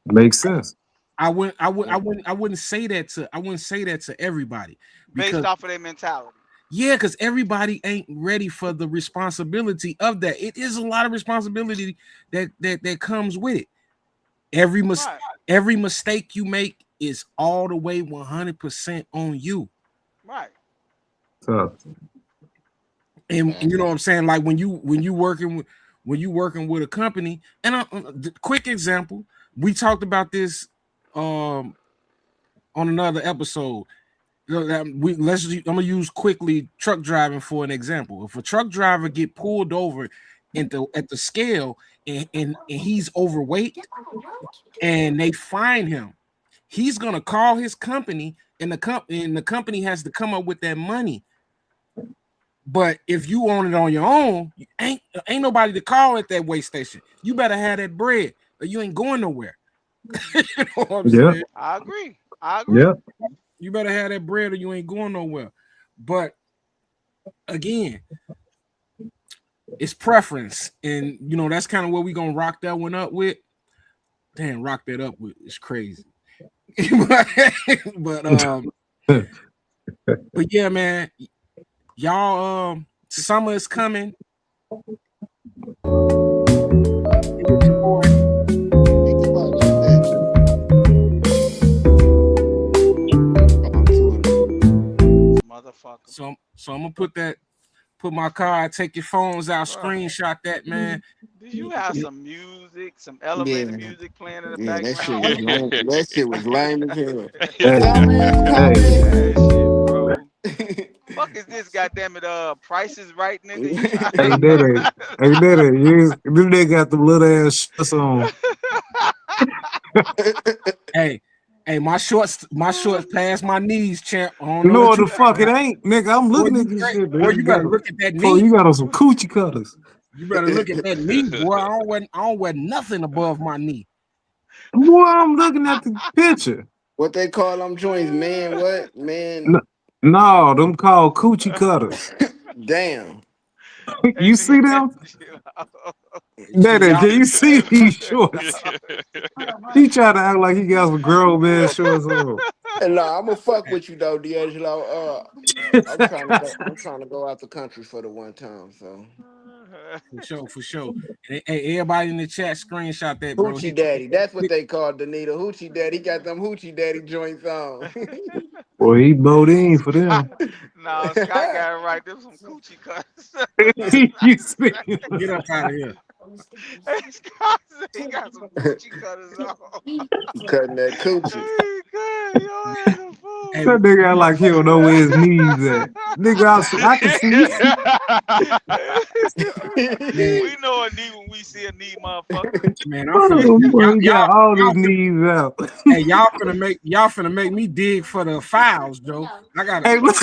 Makes sense. I wouldn't say that to everybody Based because off of their mentality. yeah, because everybody ain't ready for the responsibility of that. It is a lot of responsibility that comes with it. Every mis- Right. every mistake you make is all the way 100% on you. Right. So And you know Facts. what I'm saying? Like when you working with a company, and quick example, we talked about this um on another episode. I'm gonna use quickly truck driving for an example. If a truck driver get pulled over at the scale and he's overweight and they fine him, he's gonna call his company and the company has to come up with that money. But if you own it on your own, ain't nobody to call at that weigh station. You better have that bread or you ain't going nowhere. You know what I'm yeah, saying? I agree. I yeah. agree. You better have that bread or you ain't going nowhere. But again, it's preference, and that's kind of what we gonna rock that one up with. Damn, rock that up with it's crazy. but but yeah, man, y'all summer is coming. With your boy. Think about that. I'm too. Motherfucker. So I'm gonna put my card, take your phones out, Bruh. screenshot that, man. Did you have some music, some elevator Yeah, music playing in the yeah, that shit background? was lame. That shit was lame as hell. Hey, Summer is hey, coming. That shit, bro. Fuck is this goddamn it? Price is right, nigga. You trying hey, Daddy, hey, Daddy, this nigga got the little ass shorts on. Hey, Hey, my shorts past my knees, champ. I don't know No, what the you fuck it ain't, nigga. I'm boy, looking you at this straight, shit, boy, dude. you better look at that Boy, knee. you got on some coochie cutters. You better look at that knee, boy. I don't wear nothing above my knee. Boy, I'm looking at the picture. What they call them joints, man? What man? No, them called coochie cutters. Damn. You see them? See, Daddy, y'all, can you see these shorts? He trying to act like he got some grown man shorts on. And no, I'm gonna fuck with you though, D'Angelo. I'm trying to go. I'm trying to go out the country for the one time. So for sure. Hey, everybody in the chat screenshot that, bro. Hoochie Daddy. That's what they called Danita. Hoochie Daddy. He got them Hoochie Daddy joints on. Boy, he bowed in for them. No, Scott got it right. Them some coochie cuts. You see? Get up out of here. Scott said he got some coochie cutters on. Cutting that coochie. Hey, God, your ass a fool. Hey, That nigga act like he don't know where his knees at. Nigga, I can see. man, We know a knee when we see a knee, motherfucker. man, I'm finna, Oh, boy, he got all y'all his knees out. hey, y'all finna make me dig for the files, Joe. I gotta. Hey, look.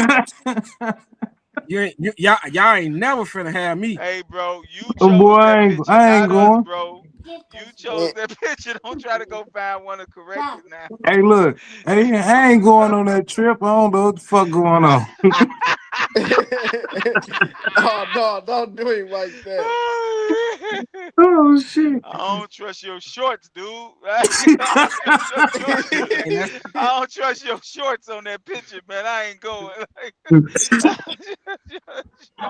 Y'all ain't never finna have me. Hey, bro, you Oh, chose boy, that I picture, ain't not us, going. bro. You chose that picture. Don't try to go find one to correct it now. Hey, look. Hey, I ain't going on that trip. I don't know what the fuck going on. Oh no, don't do him like that. Oh, shit. I don't trust your shorts, dude. I don't trust your shorts on that picture, man. I ain't going.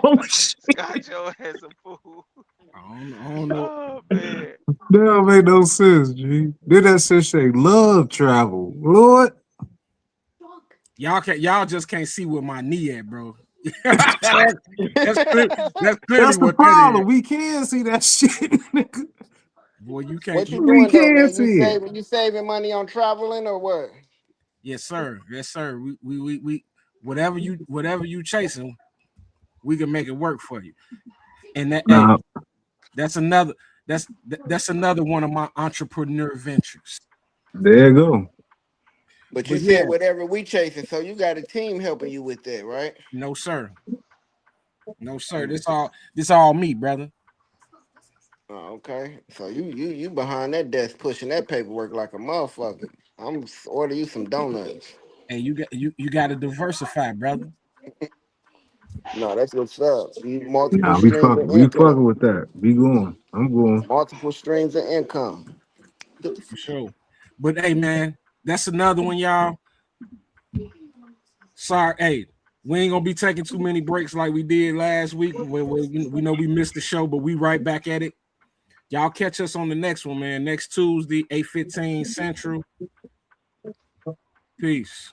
Oh, shit. Scott, your ass a fool. I don't know. Oh, man. That don't make no sense, G. Did that shit say love travel? Lord. Y'all just can't see where my knee at, bro. that's clearly That's the what that problem. is. We can see that shit, nigga. Boy, you can't. What you We doing though, can man? You see it. saving money on traveling or what? Yes, sir. Yes, sir. We whatever you chasing, we can make it work for you. And that hey, Nah, that's another one of my entrepreneur ventures. there you go. But you But yeah, said whatever we chasing, so you got a team helping you with that, right? no sir. No sir. This all me, brother. Oh, okay. So you behind that desk pushing that paperwork like a motherfucker. I'm order you some donuts. Hey, you got to diversify, brother. No, that's what's up. You multiple Nah, we streams of fucking income. with that. Be going. I'm going. Multiple streams of income. For sure. But hey, man, that's another one, y'all. Sorry, hey, we ain't gonna be taking too many breaks like we did last week. We know we missed the show, but we right back at it. Y'all catch us on the next one, man. Next Tuesday, 8:15 Central. Peace.